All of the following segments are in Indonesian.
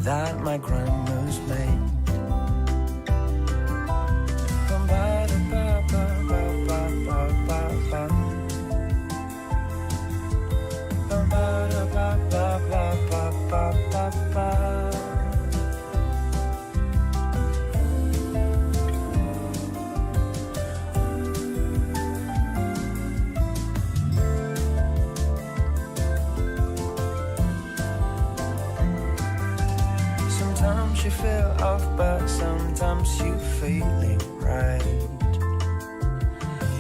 that my grandma's made. Sometimes you feel off, but sometimes you feeling right.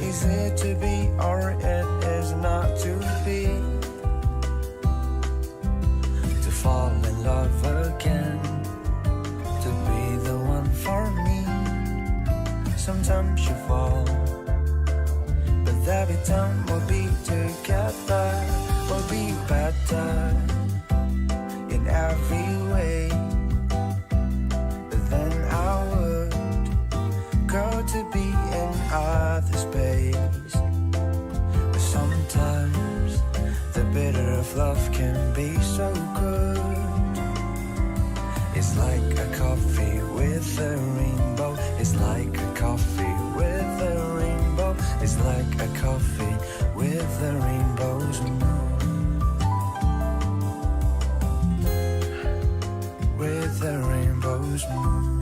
Is it to be or it is not to be? To fall in love again, to be the one for me. Sometimes you fall, but every time we'll be together, we'll be better in every way. To be in other space, but sometimes the bitter of love can be so good. It's like a coffee with a rainbow. It's like a coffee with a rainbow. It's like a coffee with the rainbow's moon. With the rainbow's moon.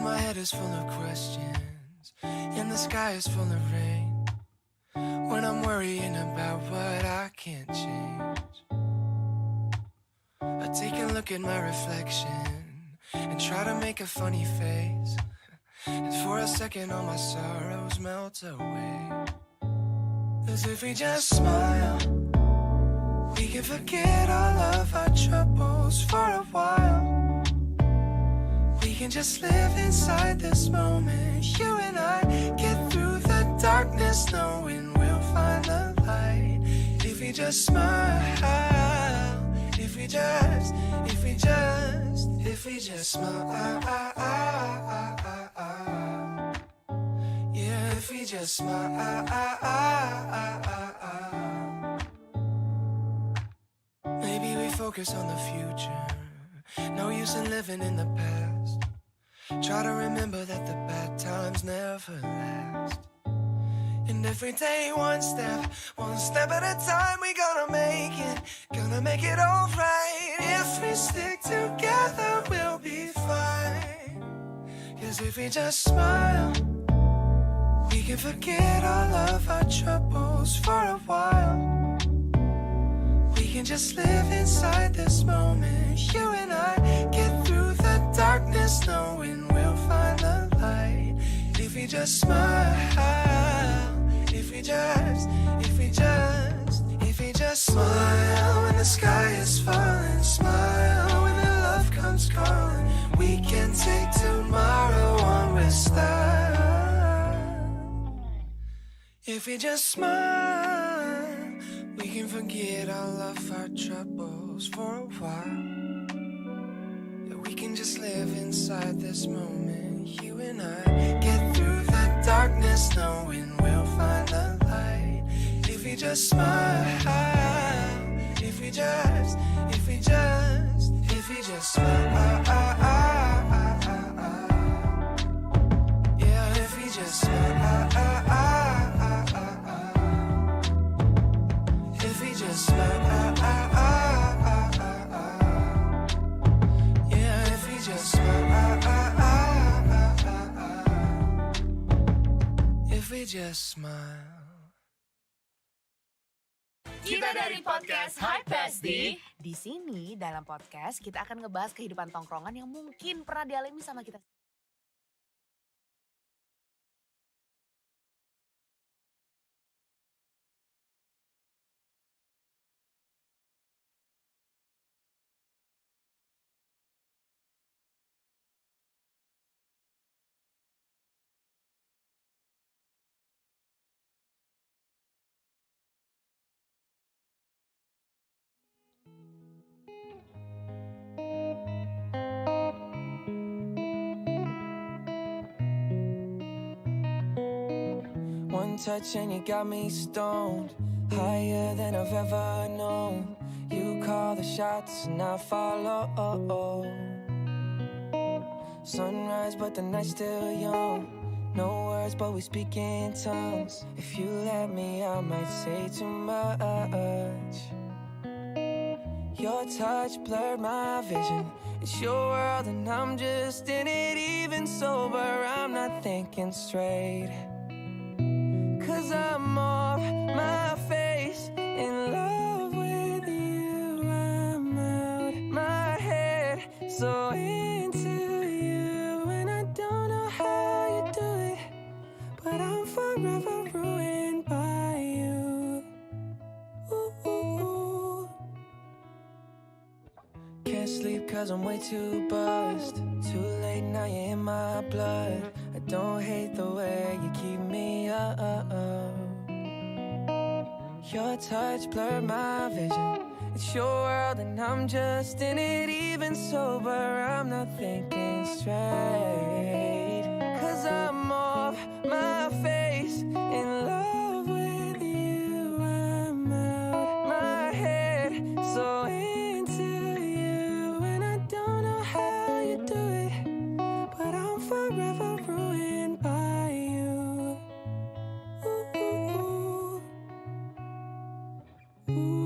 My head is full of questions, and the sky is full of rain. When I'm worrying about what I can't change, I take a look at my reflection and try to make a funny face. And for a second all my sorrows melt away. As if we just smile, we can forget all of our troubles for a while. We can just live inside this moment. You and I get through the darkness, knowing we'll find the light. If we just smile, if we just smile, yeah, if we just smile. Maybe we focus on the future. No use in living in the past. Try to remember that the bad times never last. And every day one step at a time, we gonna make it alright. If we stick together, we'll be fine. 'Cause if we just smile, we can forget all of our troubles for a while. We can just live inside this moment. You and I get through the darkness, knowing we'll find the light. If we just smile, if we just smile when the sky is falling, smile when the love comes calling. We can take tomorrow on with style. If we just smile, we can forget all of our troubles for a while. Yeah, we can just live inside this moment. You and I get through the darkness, knowing we'll find the light. If we just smile, if we just smile, yeah, if we just smile, if we just smile, yeah, if we just smile, if we just smile. Kita dari podcast Hi Bestie. Di sini dalam podcast kita akan ngebahas kehidupan tongkrongan yang mungkin pernah dialami sama kita. One touch and you got me stoned, higher than I've ever known. You call the shots and I follow. Sunrise but the night's still young. No words but we speak in tongues. If you let me I might say too much. Your touch blurred my vision. It's your world and I'm just in it. Even sober I'm not thinking straight. 'Cause I'm off my face, in love with you. I'm out my head, so into you. And I don't know how you do it, but I'm forever ruined by you. Ooh. Can't sleep 'cause I'm way too buzzed. Too late now, you're in my blood. I don't hate the way you keep me up. Your touch blurred my vision. It's your world and I'm just in it. Even sober I'm not thinking straight. 'Cause I'm off my face, in love with you. I'm out my head, so into you. And I don't know how you do it, but I'm forever ruined by you. Ooh. Ooh.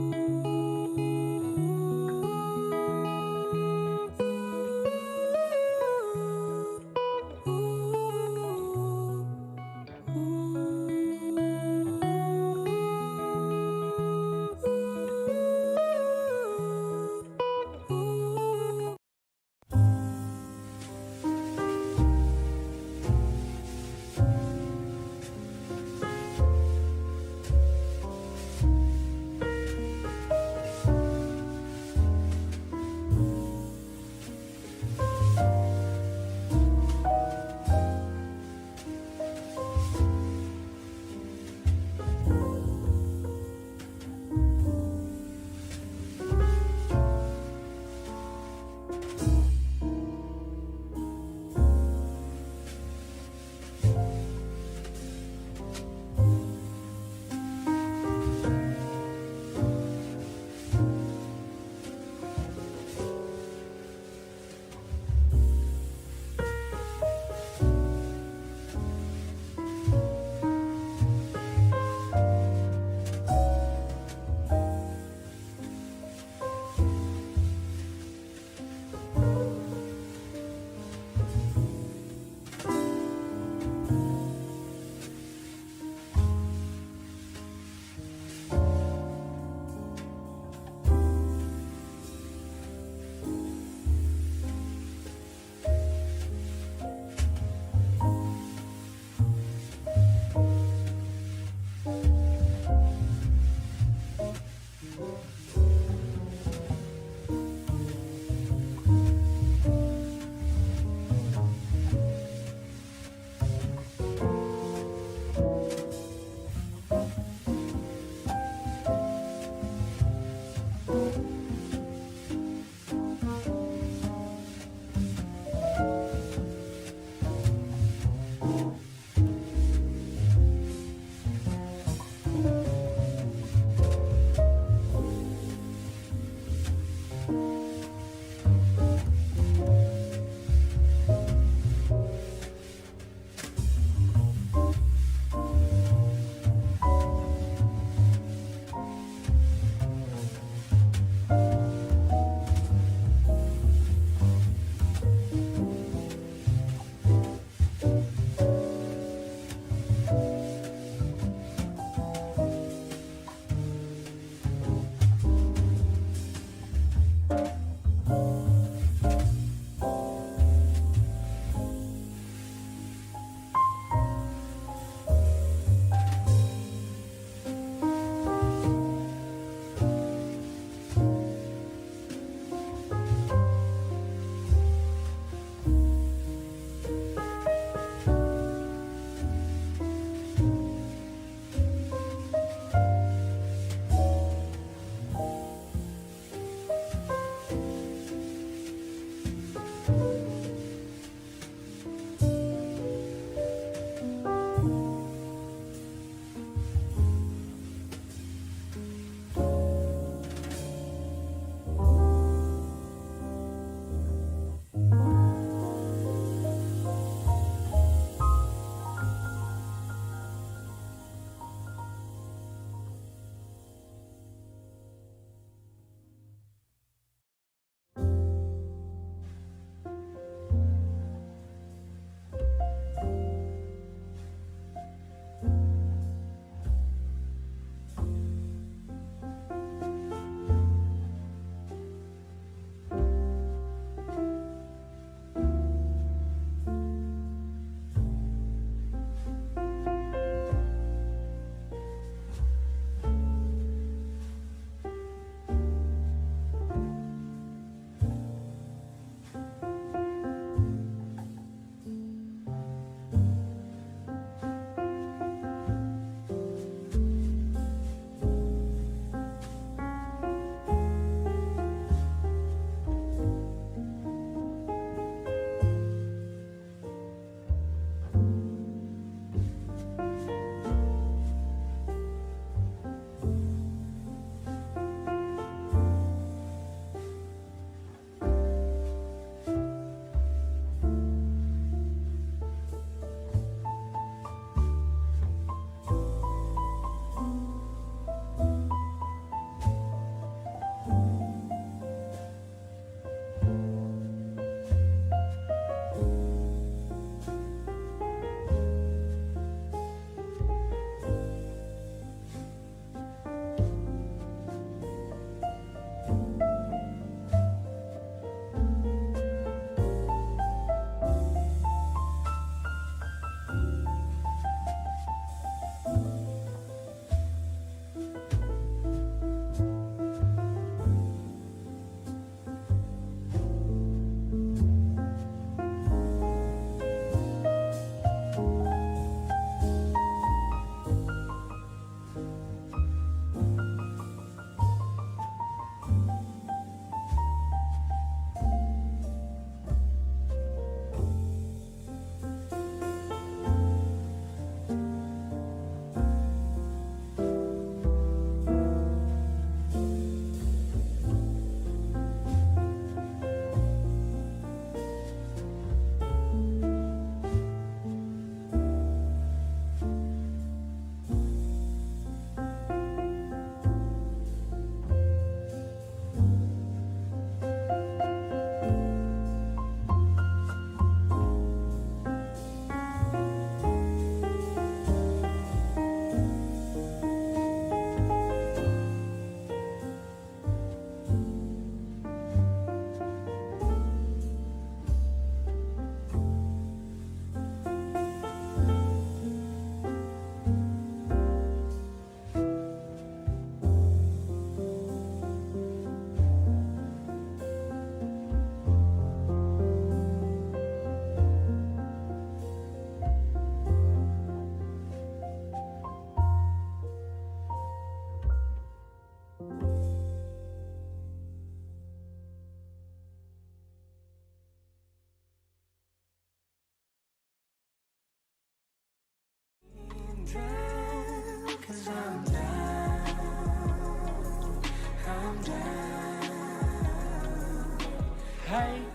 Hai,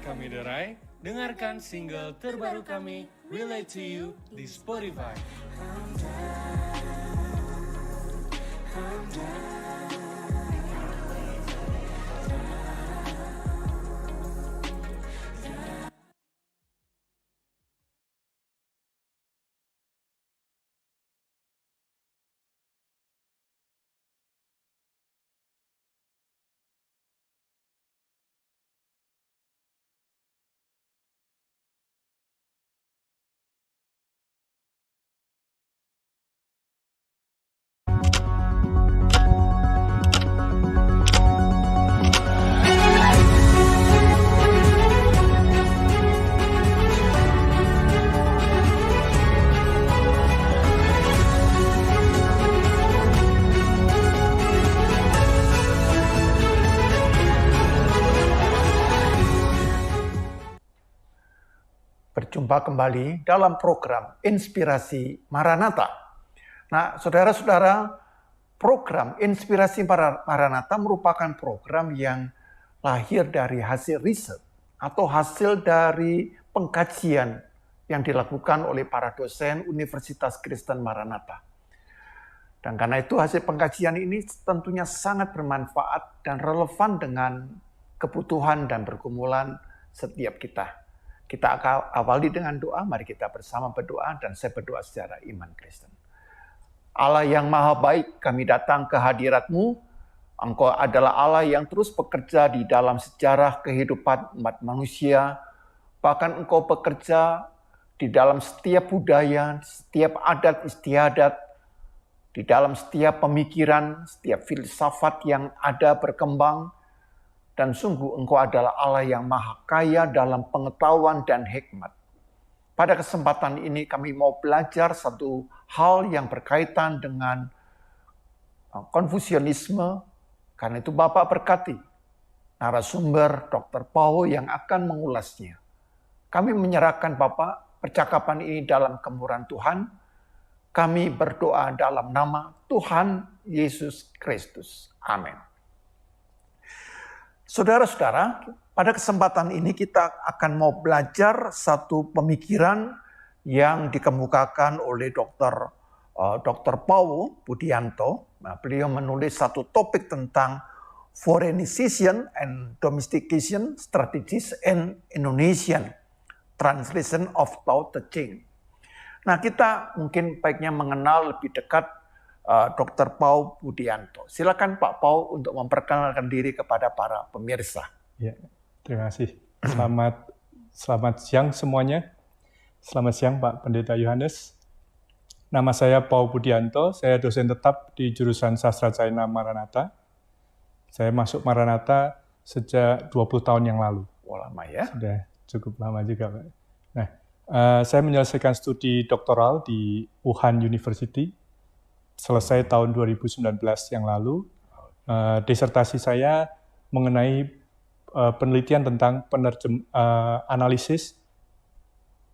kami The Rai. Dengarkan single terbaru kami, Relate to You, di Spotify. Berjumpa kembali dalam program Inspirasi Maranatha. Nah, saudara-saudara, program Inspirasi Maranatha merupakan program yang lahir dari hasil riset atau hasil dari pengkajian yang dilakukan oleh para dosen Universitas Kristen Maranatha. Dan karena itu hasil pengkajian ini tentunya sangat bermanfaat dan relevan dengan kebutuhan dan pergumulan setiap kita. Kita akan awali dengan doa, mari kita bersama berdoa dan saya berdoa secara iman Kristen. Allah yang maha baik, kami datang ke hadirat-Mu. Engkau adalah Allah yang terus bekerja di dalam sejarah kehidupan umat manusia. Bahkan Engkau bekerja di dalam setiap budaya, setiap adat istiadat, di dalam setiap pemikiran, setiap filsafat yang ada berkembang. Dan sungguh Engkau adalah Allah yang maha kaya dalam pengetahuan dan hikmat. Pada kesempatan ini kami mau belajar satu hal yang berkaitan dengan Konfusianisme. Karena itu Bapak berkati narasumber Dr. Paul yang akan mengulasnya. Kami menyerahkan Bapak percakapan ini dalam kemurahan Tuhan. Kami berdoa dalam nama Tuhan Yesus Kristus. Amin. Saudara-saudara, pada kesempatan ini kita akan mau belajar satu pemikiran yang dikemukakan oleh Dr. Paul Budianto. Nah, beliau menulis satu topik tentang Foreignization and Domestication Strategies in Indonesian Translation of Tao Te Ching. Nah, kita mungkin baiknya mengenal lebih dekat Dr. Paul Budianto. Silakan Pak Paul untuk memperkenalkan diri kepada para pemirsa. Ya, terima kasih. Selamat siang semuanya. Selamat siang Pak Pendeta Yohanes. Nama saya Paul Budianto. Saya dosen tetap di jurusan Sastra China Maranatha. Saya masuk Maranatha sejak 20 tahun yang lalu. Wah, lama ya. Sudah cukup lama juga Pak. Nah, saya menyelesaikan studi doktoral di Wuhan University. Selesai tahun 2019 yang lalu. Disertasi saya mengenai penelitian tentang analisis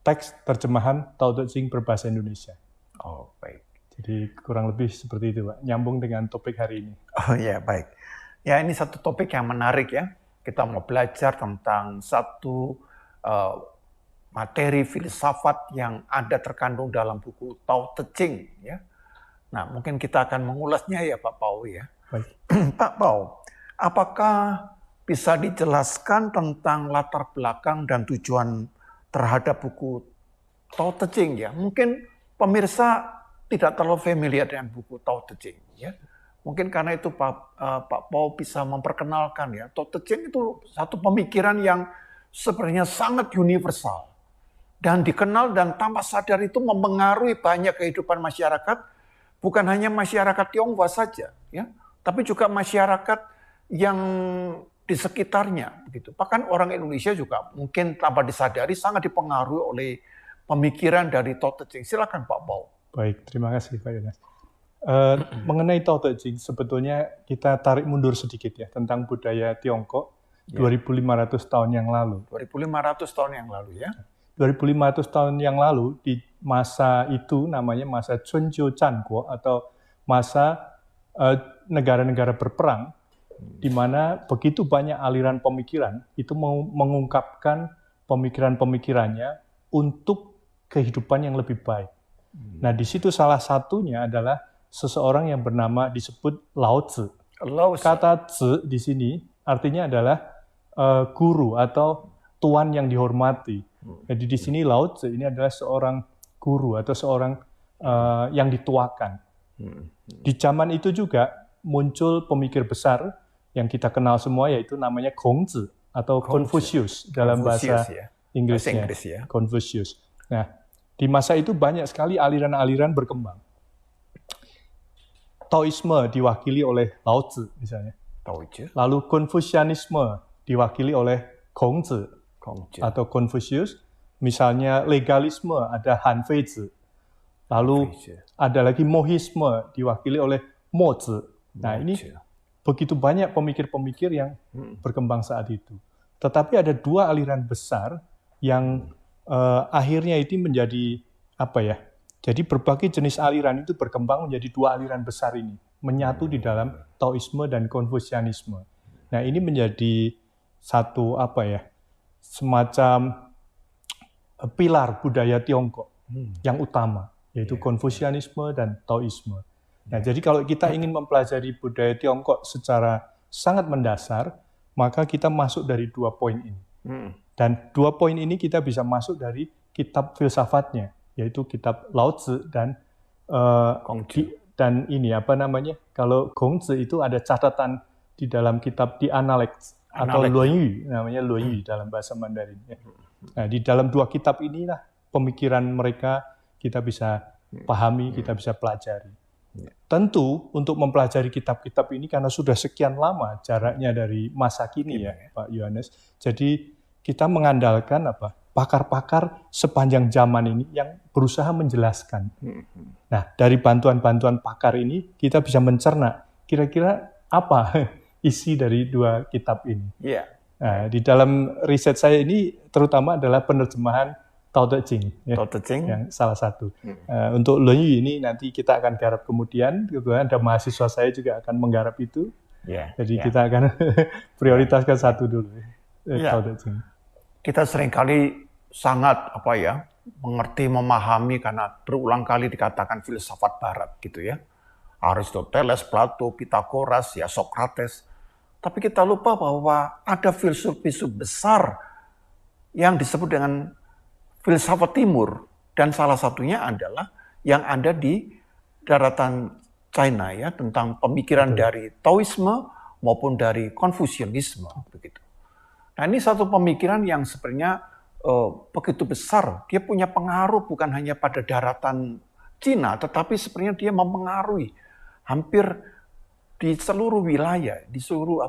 teks terjemahan Tao Te Ching berbahasa Indonesia. Oh, baik. Jadi kurang lebih seperti itu, Pak. Nyambung dengan topik hari ini. Oh ya, baik. Ya, ini satu topik yang menarik ya. Kita mau belajar tentang satu materi filsafat yang ada terkandung dalam buku Tao Te Ching ya. Nah, mungkin kita akan mengulasnya ya Pak Paul ya. Baik. Pak Paul, apakah bisa dijelaskan tentang latar belakang dan tujuan terhadap buku Tao Te Ching ya? Mungkin pemirsa tidak terlalu familiar dengan buku Tao Te Ching ya. Mungkin karena itu Pak Paul bisa memperkenalkan ya. Tao Te Ching itu satu pemikiran yang sebenarnya sangat universal dan dikenal dan tanpa sadar itu mempengaruhi banyak kehidupan masyarakat. Bukan hanya masyarakat Tionghoa saja, ya, tapi juga masyarakat yang di sekitarnya. Begitu. Bahkan orang Indonesia juga mungkin tanpa disadari sangat dipengaruhi oleh pemikiran dari Tao Te Ching. Silakan Pak Paul. Baik, terima kasih Pak Yohanes. Mengenai Tao Te Ching, sebetulnya kita tarik mundur sedikit ya tentang budaya Tiongkok 2500 tahun yang lalu. 2500 tahun yang lalu ya. 2.500 tahun yang lalu, di masa itu namanya masa Chunqiu Zhanguo atau masa negara-negara berperang, di mana begitu banyak aliran pemikiran itu mau mengungkapkan pemikiran-pemikirannya untuk kehidupan yang lebih baik. Nah, di situ salah satunya adalah seseorang yang bernama disebut Lao Tzu. Kata Tzu di sini artinya adalah guru atau tuan yang dihormati. Jadi di sini Lao Tzu ini adalah seorang guru atau seorang yang dituakan. Di zaman itu juga muncul pemikir besar yang kita kenal semua, yaitu namanya Kongzi atau Confucius dalam bahasa Inggrisnya. Confucius. Nah, di masa itu banyak sekali aliran-aliran berkembang. Taoisme diwakili oleh Lao Tzu misalnya. Lalu Konfusianisme diwakili oleh Kongzi atau Confucius. Misalnya legalisme ada Han Feizi. Lalu ada lagi mohisme diwakili oleh Mo Zi. Nah, ini begitu banyak pemikir-pemikir yang berkembang saat itu. Tetapi ada dua aliran besar yang akhirnya itu menjadi apa ya? Jadi berbagai jenis aliran itu berkembang menjadi dua aliran besar ini, menyatu di dalam Taoisme dan Konfusianisme. Nah, ini menjadi satu apa ya? Semacam pilar budaya Tiongkok yang utama, yaitu Konfusianisme dan Taoisme. Nah, jadi kalau kita ingin mempelajari budaya Tiongkok secara sangat mendasar, maka kita masuk dari dua poin ini. Dan dua poin ini kita bisa masuk dari kitab filsafatnya, yaitu kitab Lao Tzu dan ini apa namanya? Kalau Gongzi itu ada catatan di dalam kitab di Analects atau Luanyu, namanya Luanyu dalam bahasa Mandarin. Nah, di dalam dua kitab inilah pemikiran mereka kita bisa pahami, kita bisa pelajari. Tentu untuk mempelajari kitab-kitab ini karena sudah sekian lama jaraknya dari masa kini ya, Pak Yohanes. Jadi kita mengandalkan apa? Pakar-pakar sepanjang zaman ini yang berusaha menjelaskan. Nah, dari bantuan-bantuan pakar ini kita bisa mencerna kira-kira apa isi dari dua kitab ini. Nah, di dalam riset saya ini terutama adalah penerjemahan Tao Te Ching, ya, yang salah satu. Untuk Luanyu ini nanti kita akan garap kemudian ada mahasiswa saya juga akan menggarap itu. Jadi kita akan prioritaskan satu dulu. Tao Te Ching. Kita seringkali sangat mengerti, memahami karena berulang kali dikatakan filsafat Barat gitu ya. Aristoteles, Plato, Pitagoras, ya Socrates. Tapi kita lupa bahwa ada filsuf-filsuf besar yang disebut dengan filsafat timur, dan salah satunya adalah yang ada di daratan China ya, tentang pemikiran dari Taoisme maupun dari Konfusianisme begitu. Nah, ini satu pemikiran yang sebenarnya begitu besar, dia punya pengaruh bukan hanya pada daratan Cina, tetapi sebenarnya dia mempengaruhi hampir di seluruh wilayah, di seluruh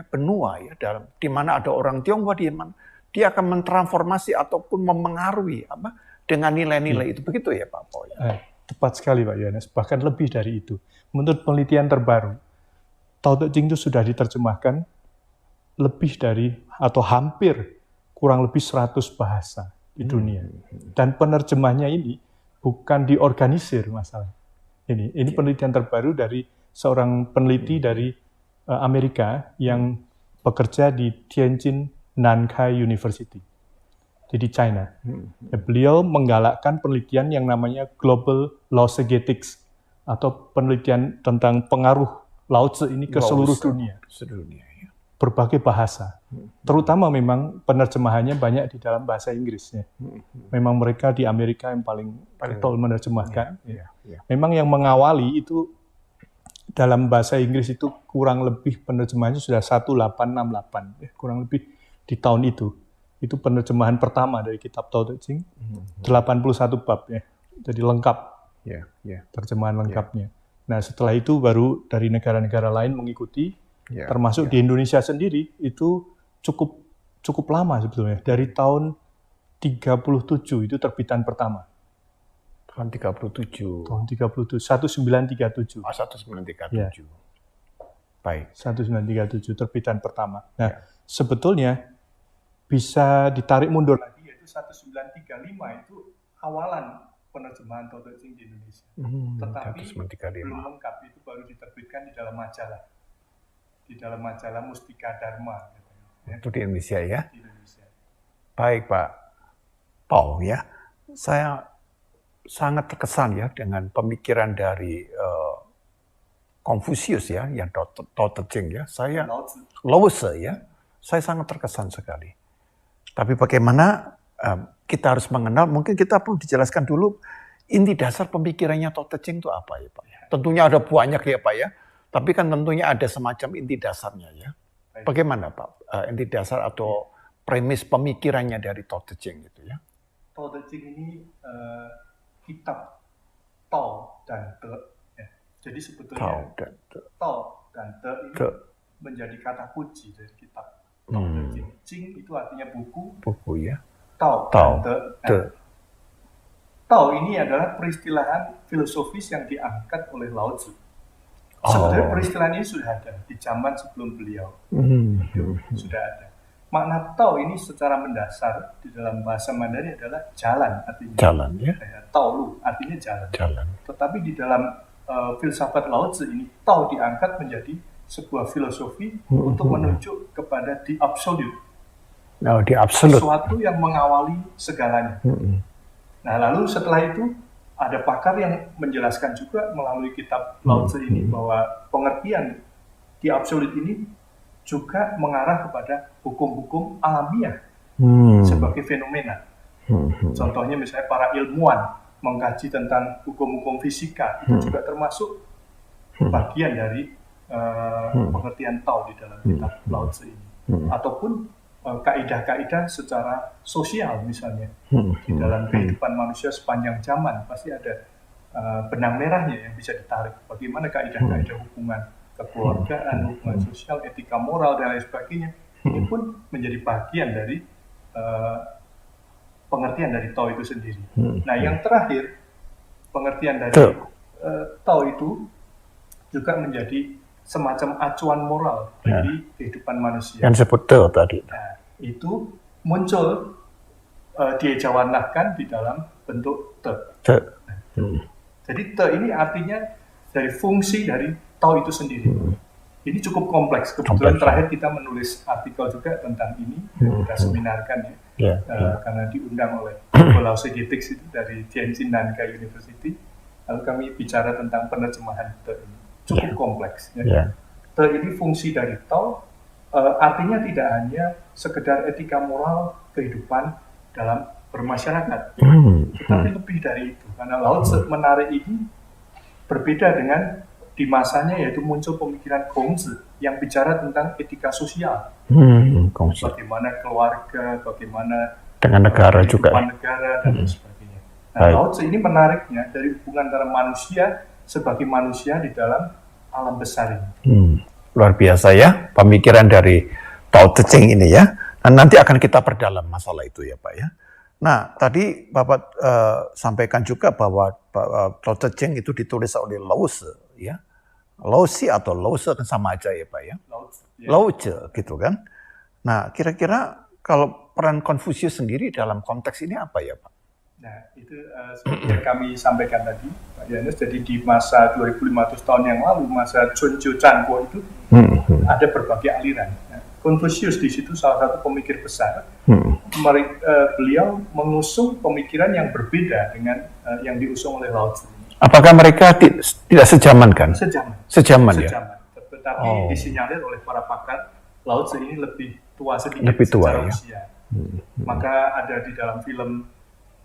benua ya, di mana ada orang Tionghoa, dia akan mentransformasi ataupun memengaruhi dengan nilai-nilai itu. Begitu ya Pak Paul? Tepat sekali Pak Yohanes, bahkan lebih dari itu. Menurut penelitian terbaru, Tao Te Ching itu sudah diterjemahkan lebih dari atau hampir kurang lebih 100 bahasa di dunia. Dan penerjemahnya ini bukan diorganisir masalah. Ini penelitian terbaru dari seorang peneliti dari Amerika yang bekerja di Tianjin Nankai University, jadi China. Beliau menggalakkan penelitian yang namanya Global Lausegetics atau penelitian tentang pengaruh Lao Tzu ini ke seluruh dunia. Berbagai bahasa. Terutama memang penerjemahannya banyak di dalam bahasa Inggrisnya. Memang mereka di Amerika yang paling getol menerjemahkan. Memang yang mengawali itu dalam bahasa Inggris itu kurang lebih penerjemahannya sudah 1868, kurang lebih di tahun itu. Itu penerjemahan pertama dari kitab Tao Te Ching, 81 bab ya, jadi lengkap, terjemahan lengkapnya. Nah, setelah itu baru dari negara-negara lain mengikuti, termasuk di Indonesia sendiri itu cukup lama sebetulnya, dari tahun 37 itu terbitan pertama. Tahun 37. Tahun 37, 1937. 1937. Ya. Baik. 1937 terbitan pertama. Nah, sebetulnya bisa ditarik mundur lagi, yaitu 1935 itu awalan penerjemahan Tao Te Ching di Indonesia. Tetapi 1935. belum lengkap, itu baru diterbitkan di dalam majalah Mustika Dharma. Ya, Itu di Indonesia ya. di Indonesia. Baik Pak Paul ya. Saya sangat terkesan ya dengan pemikiran dari Konfusius ya, yang Tao Te Ching ya. Saya Lao Tzu ya. Saya sangat terkesan sekali. Tapi bagaimana kita harus mengenal, mungkin kita perlu dijelaskan dulu inti dasar pemikirannya Tao Te Ching itu apa ya Pak ya. Tentunya ada banyak ya Pak ya. Tapi kan tentunya ada semacam inti dasarnya ya. Bagaimana Pak inti dasar atau premis pemikirannya dari Tao Te Ching itu ya? Tao Te Ching ini kitab Tao dan Te. Ya. Jadi sebetulnya Tao dan Te. Tao dan Te ini Te. menjadi kata kunci dari kitab Tao Te Ching. Ching itu artinya buku, Buku ya. Tao Tao, dan Te. Te. Nah, Tao ini adalah peristilahan filosofis yang diangkat oleh Lao Tzu. Sebenarnya peristilahan ini sudah ada di zaman sebelum beliau. Sudah ada. Makna Tao ini secara mendasar di dalam bahasa Mandarin adalah jalan artinya. Jalan ya. Tao Lu artinya jalan. Jalan. Tetapi di dalam filsafat Lao Tzu ini Tao diangkat menjadi sebuah filosofi untuk menunjuk kepada the absolute. Nah, di absolut. Sesuatu yang mengawali segalanya. Nah, lalu setelah itu ada pakar yang menjelaskan juga melalui kitab Lao Tzu ini bahwa pengertian di absolut ini juga mengarah kepada hukum-hukum alamiah sebagai fenomena. Contohnya misalnya para ilmuwan mengkaji tentang hukum-hukum fisika itu juga termasuk bagian dari pengertian Tao di dalam kitab Lao Tzu ini. Ataupun kaidah-kaidah secara sosial misalnya di dalam kehidupan manusia sepanjang zaman pasti ada benang merahnya yang bisa ditarik. Bagaimana kaidah-kaidah hubungan kekeluargaan, hubungan sosial, etika moral dan lain sebagainya ini pun menjadi bagian dari pengertian dari Tao itu sendiri. Nah, yang terakhir pengertian dari Tao itu juga menjadi semacam acuan moral bagi kehidupan manusia. Yang disebut Te tadi. Nah, itu muncul diejawanahkan di dalam bentuk Te. Jadi Te ini artinya dari fungsi dari Tao itu sendiri. Ini cukup kompleks. Kebetulan terakhir kita menulis artikel juga tentang ini, kita seminarkan ya, karena diundang oleh Lao Segetics itu dari Tianjin Nankai University. Lalu kami bicara tentang penerjemahan Te ini. Cukup kompleks. Ya. Te ini fungsi dari Tao, artinya tidak hanya sekedar etika moral kehidupan dalam bermasyarakat, tetapi lebih dari itu. Karena Lao Tzu menarik ini berbeda dengan di masanya, yaitu muncul pemikiran Gongzi yang bicara tentang etika sosial, bagaimana keluarga, bagaimana dengan negara juga, negara dan sebagainya. Nah, Lao Tzu ini menariknya dari hubungan antara manusia sebagai manusia di dalam alam besar ini. Luar biasa ya pemikiran dari Tao Te Ching ini ya. Dan nanti akan kita perdalam masalah itu ya Pak ya. Nah tadi Bapak sampaikan juga bahwa Tao Te Ching itu ditulis oleh Lao Tzu ya. Lao Tzu atau Lao Tzu kan sama aja ya Pak ya. Lao Tzu gitu kan. Nah kira-kira kalau peran Konfusius sendiri dalam konteks ini apa ya Pak? Nah, itu seperti yang kami sampaikan tadi, Pak Yanus. Jadi di masa 2500 tahun yang lalu, masa Chunju Changuo itu ada berbagai aliran. Nah, Konfusius di situ salah satu pemikir besar. Beliau mengusung pemikiran yang berbeda dengan yang diusung oleh Lao Tzu. Apakah mereka tidak sejaman kan? Sejaman ya. Tetapi disinyalir oleh para pakar, Lao Tzu ini lebih tua sedikit secara ya? Usia. Maka ada di dalam film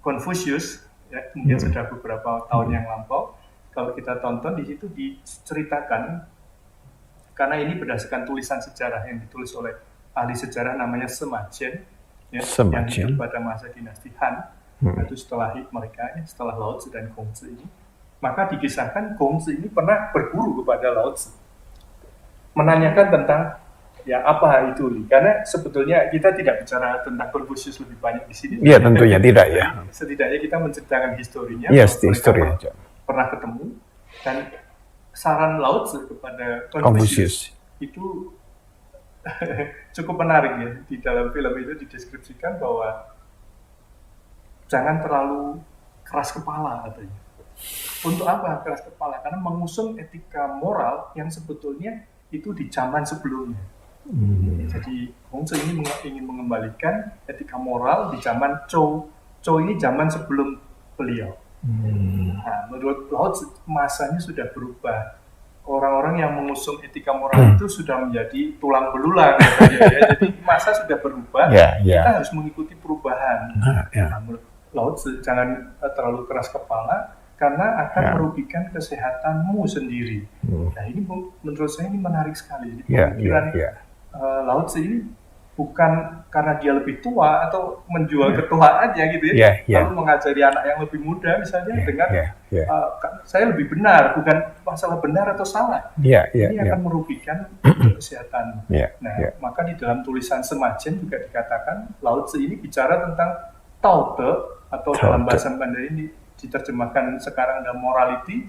Confucius, ya, mungkin sudah beberapa tahun yang lampau, kalau kita tonton di situ diceritakan, karena ini berdasarkan tulisan sejarah yang ditulis oleh ahli sejarah namanya Sima Qian, ya, yang hidup pada masa dinasti Han, itu setelah mereka, ya, setelah Lao Tzu dan Gongzi ini, maka dikisahkan Gongzi ini pernah berguru kepada Lao Tzu, menanyakan tentang ya apa itu, karena sebetulnya kita tidak bicara tentang Confucius lebih banyak di sini. Iya tentunya tidak ya. Setidaknya kita menceritakan historinya. Yes, history aja. Pernah ketemu dan saran Lao Tzu kepada Confucius itu cukup menarik ya. Di dalam film itu dideskripsikan bahwa jangan terlalu keras kepala katanya. Untuk apa keras kepala? Karena mengusung etika moral yang sebetulnya itu di zaman sebelumnya. Jadi Hong Tzu ini ingin mengembalikan etika moral di zaman Zhou. Zhou ini zaman sebelum beliau. Nah, menurut Lao Tzu masanya sudah berubah. Orang-orang yang mengusung etika moral itu sudah menjadi tulang belulang katanya, ya. Jadi masa sudah berubah, kita harus mengikuti perubahan. Nah, menurut Lao Tzu jangan terlalu keras kepala karena akan merugikan kesehatanmu sendiri. Nah, ini menurut saya ini menarik sekali. Pemikiran Lao Tzu ini bukan karena dia lebih tua atau menjual ketuaannya gitu ya, lalu mengajari anak yang lebih muda misalnya dengan saya lebih benar, bukan masalah benar atau salah. Ini akan merugikan kesehatan. Maka di dalam tulisan Semajian juga dikatakan Lao Tzu ini bicara tentang Tao Te atau dalam bahasa Mandarin ini diterjemahkan sekarang dalam morality,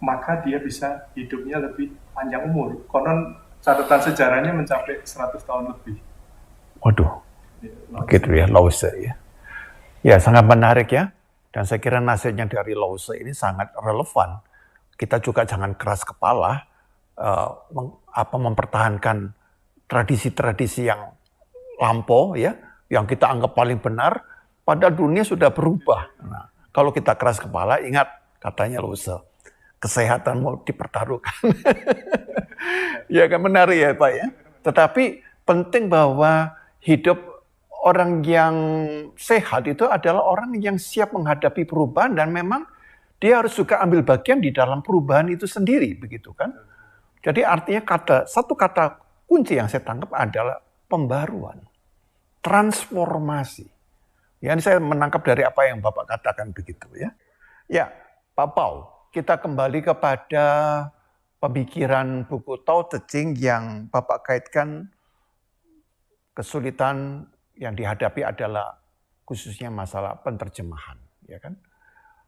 maka dia bisa hidupnya lebih panjang umur. Konon catatan sejarahnya mencapai 100 tahun lebih. Waduh, begitu ya, Lao Tzu ya. Ya, sangat menarik ya. Dan saya kira nasihatnya dari Lao Tzu ini sangat relevan. Kita juga jangan keras kepala, mempertahankan tradisi-tradisi yang lampau ya, yang kita anggap paling benar, padahal dunia sudah berubah. Nah, kalau kita keras kepala, ingat katanya Lao Tzu, kesehatanmu dipertaruhkan. Ya kan menarik ya Pak ya. Tetapi penting bahwa hidup orang yang sehat itu adalah orang yang siap menghadapi perubahan dan memang dia harus juga ambil bagian di dalam perubahan itu sendiri, begitu kan. Jadi artinya satu kata kunci yang saya tangkap adalah pembaruan, transformasi. Ya, ini saya menangkap dari apa yang Bapak katakan begitu ya. Ya, Pak Paul, kita kembali kepada pemikiran buku Tao Te Ching yang Bapak kaitkan kesulitan yang dihadapi adalah khususnya masalah penerjemahan, ya kan?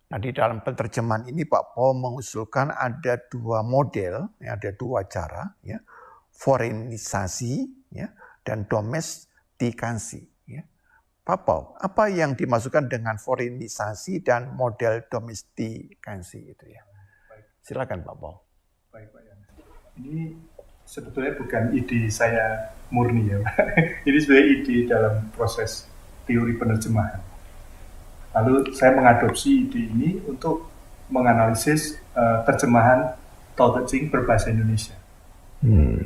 Nah, di dalam penerjemahan ini Pak Paul mengusulkan ada dua model, ya, ada dua cara, ya, foreignisasi, ya, dan domestikasi. Ya. Pak Paul, apa yang dimasukkan dengan foreignisasi dan model domestikasi itu ya? Silakan Pak Paul. Baik, Pak Yan. Ini sebetulnya bukan ide saya murni ya, Pak. Ini sebenarnya ide dalam proses teori penerjemahan. Lalu saya mengadopsi ide ini untuk menganalisis terjemahan Tao Te Ching berbahasa Indonesia.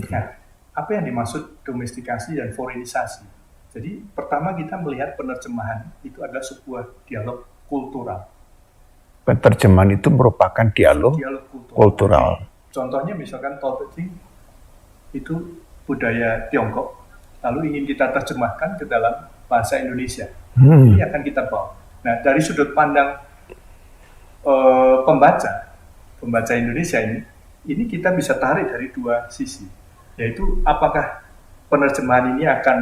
Nah, apa yang dimaksud domestikasi dan foreignisasi? Jadi pertama kita melihat penerjemahan itu adalah sebuah dialog kultural. Penerjemahan itu merupakan dialog kultural. Contohnya misalkan Tao Te Ching itu budaya Tiongkok, lalu ingin kita terjemahkan ke dalam bahasa Indonesia. Ini akan kita bawa. Nah, dari sudut pandang pembaca Indonesia ini kita bisa tarik dari dua sisi, yaitu apakah penerjemahan ini akan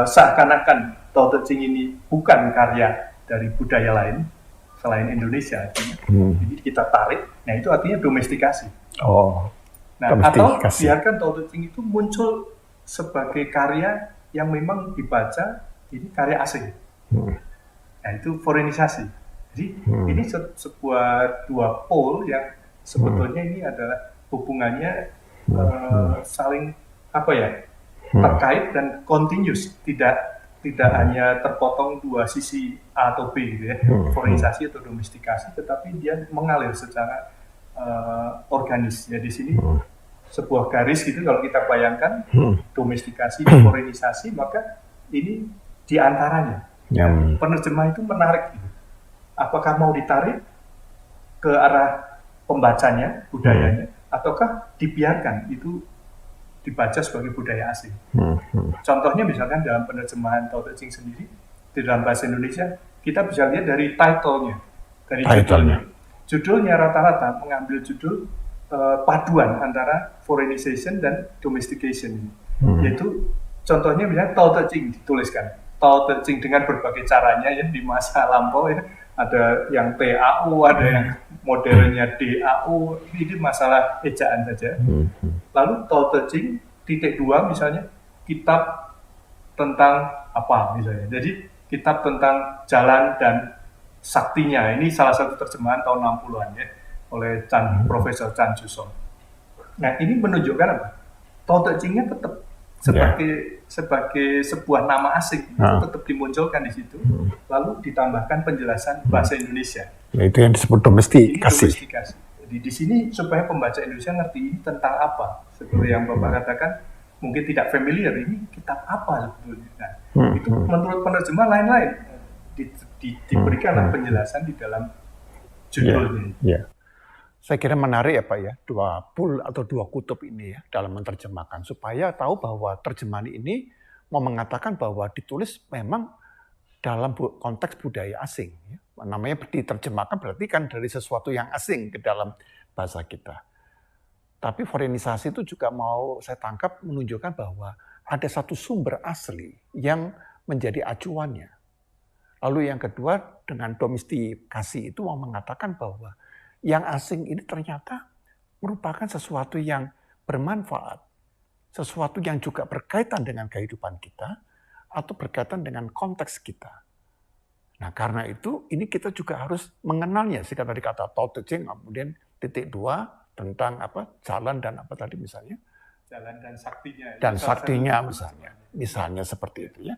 seakan-akan Tao Te Ching ini bukan karya dari budaya lain selain Indonesia, jadi kita tarik. Nah, itu artinya domestikasi. Nah, atau biarkan Tao Te Ching itu muncul sebagai karya yang memang dibaca ini karya asing. Nah, itu foreignisasi. Jadi ini sebuah dua pole yang sebetulnya ini adalah hubungannya saling terkait dan continuous, tidak hanya terpotong dua sisi A atau B gitu ya, foreignisasi atau domestikasi, tetapi dia mengalir secara organis. Ya, di sini sebuah garis gitu kalau kita bayangkan domestikasi dan foreignisasi, maka ini diantaranya. Penerjemah itu menarik gitu. Apakah mau ditarik ke arah pembacanya, budayanya, ataukah dibiarkan itu dibaca sebagai budaya asing. Contohnya misalkan dalam penerjemahan Tao Te Ching sendiri, di dalam bahasa Indonesia, kita bisa lihat dari title-nya, dari judulnya. Judulnya rata-rata mengambil judul paduan antara foreignization dan domestication. Yaitu contohnya misalnya Tao Te Ching dituliskan. Tao Te Ching dengan berbagai caranya ya di masa lampau ya. Ada yang TAU, ada yang modernnya DAU, ini masalah ejaan saja. Lalu Tao Te Ching _2 misalnya kitab tentang apa misalnya. Jadi kitab tentang jalan dan saktinya. Ini salah satu terjemahan tahun 60-an ya, oleh Profesor Chan Jusong. Nah, ini menunjukkan apa? Tao Te Ching-nya tetap sebagai sebuah nama asing, itu tetap dimunculkan di situ, lalu ditambahkan penjelasan bahasa Indonesia. Nah, itu yang disebut domestikasi. Jadi di sini supaya pembaca Indonesia ngerti ini tentang apa. Seperti yang Bapak katakan, mungkin tidak familiar, ini kitab apa sebetulnya. Nah, itu menurut penerjemah lain-lain. Diberikanlah penjelasan di dalam judulnya. Yeah. Saya kira menarik ya Pak ya, dua pul atau dua kutub ini ya dalam menerjemahkan. Supaya tahu bahwa terjemahan ini mau mengatakan bahwa ditulis memang dalam konteks budaya asing. Ya. Namanya diterjemahkan berarti kan dari sesuatu yang asing ke dalam bahasa kita. Tapi forenisasi itu juga mau saya tangkap menunjukkan bahwa ada satu sumber asli yang menjadi acuannya. Lalu yang kedua dengan domestikasi itu mau mengatakan bahwa yang asing ini ternyata merupakan sesuatu yang bermanfaat. Sesuatu yang juga berkaitan dengan kehidupan kita atau berkaitan dengan konteks kita. Nah karena itu ini kita juga harus mengenalnya. Jika tadi kata Tao Te Ching, kemudian titik 2 tentang apa jalan dan apa tadi misalnya. Jalan dan saktinya. Dan saktinya misalnya. Misalnya seperti itu ya.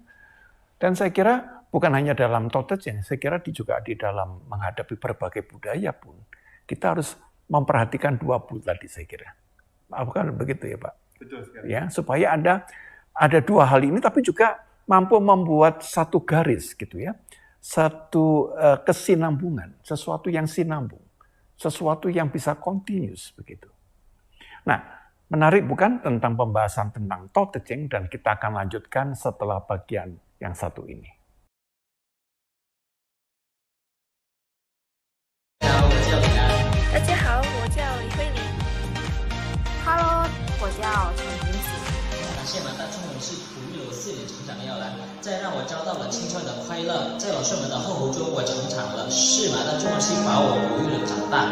Dan saya kira bukan hanya dalam Tao Te Ching, saya kira juga di dalam menghadapi berbagai budaya pun kita harus memperhatikan dua pul tadi saya kira. Apakah begitu ya Pak? Betul sekali. Ya, supaya ada dua hal ini tapi juga mampu membuat satu garis gitu ya. Satu kesinambungan, sesuatu yang sinambung. Sesuatu yang bisa continuous begitu. Nah, menarik bukan tentang pembahasan tentang Tao Te Ching dan kita akan lanjutkan setelah bagian yang satu ini. 大家好，我叫李慧玲。Hello，我叫陈云子。感谢满大中文系哺育了我4年成长的摇篮，再让我找到了青春的快乐。在老师们的呵护中，我成长了。是满大中文系把我哺育了长大。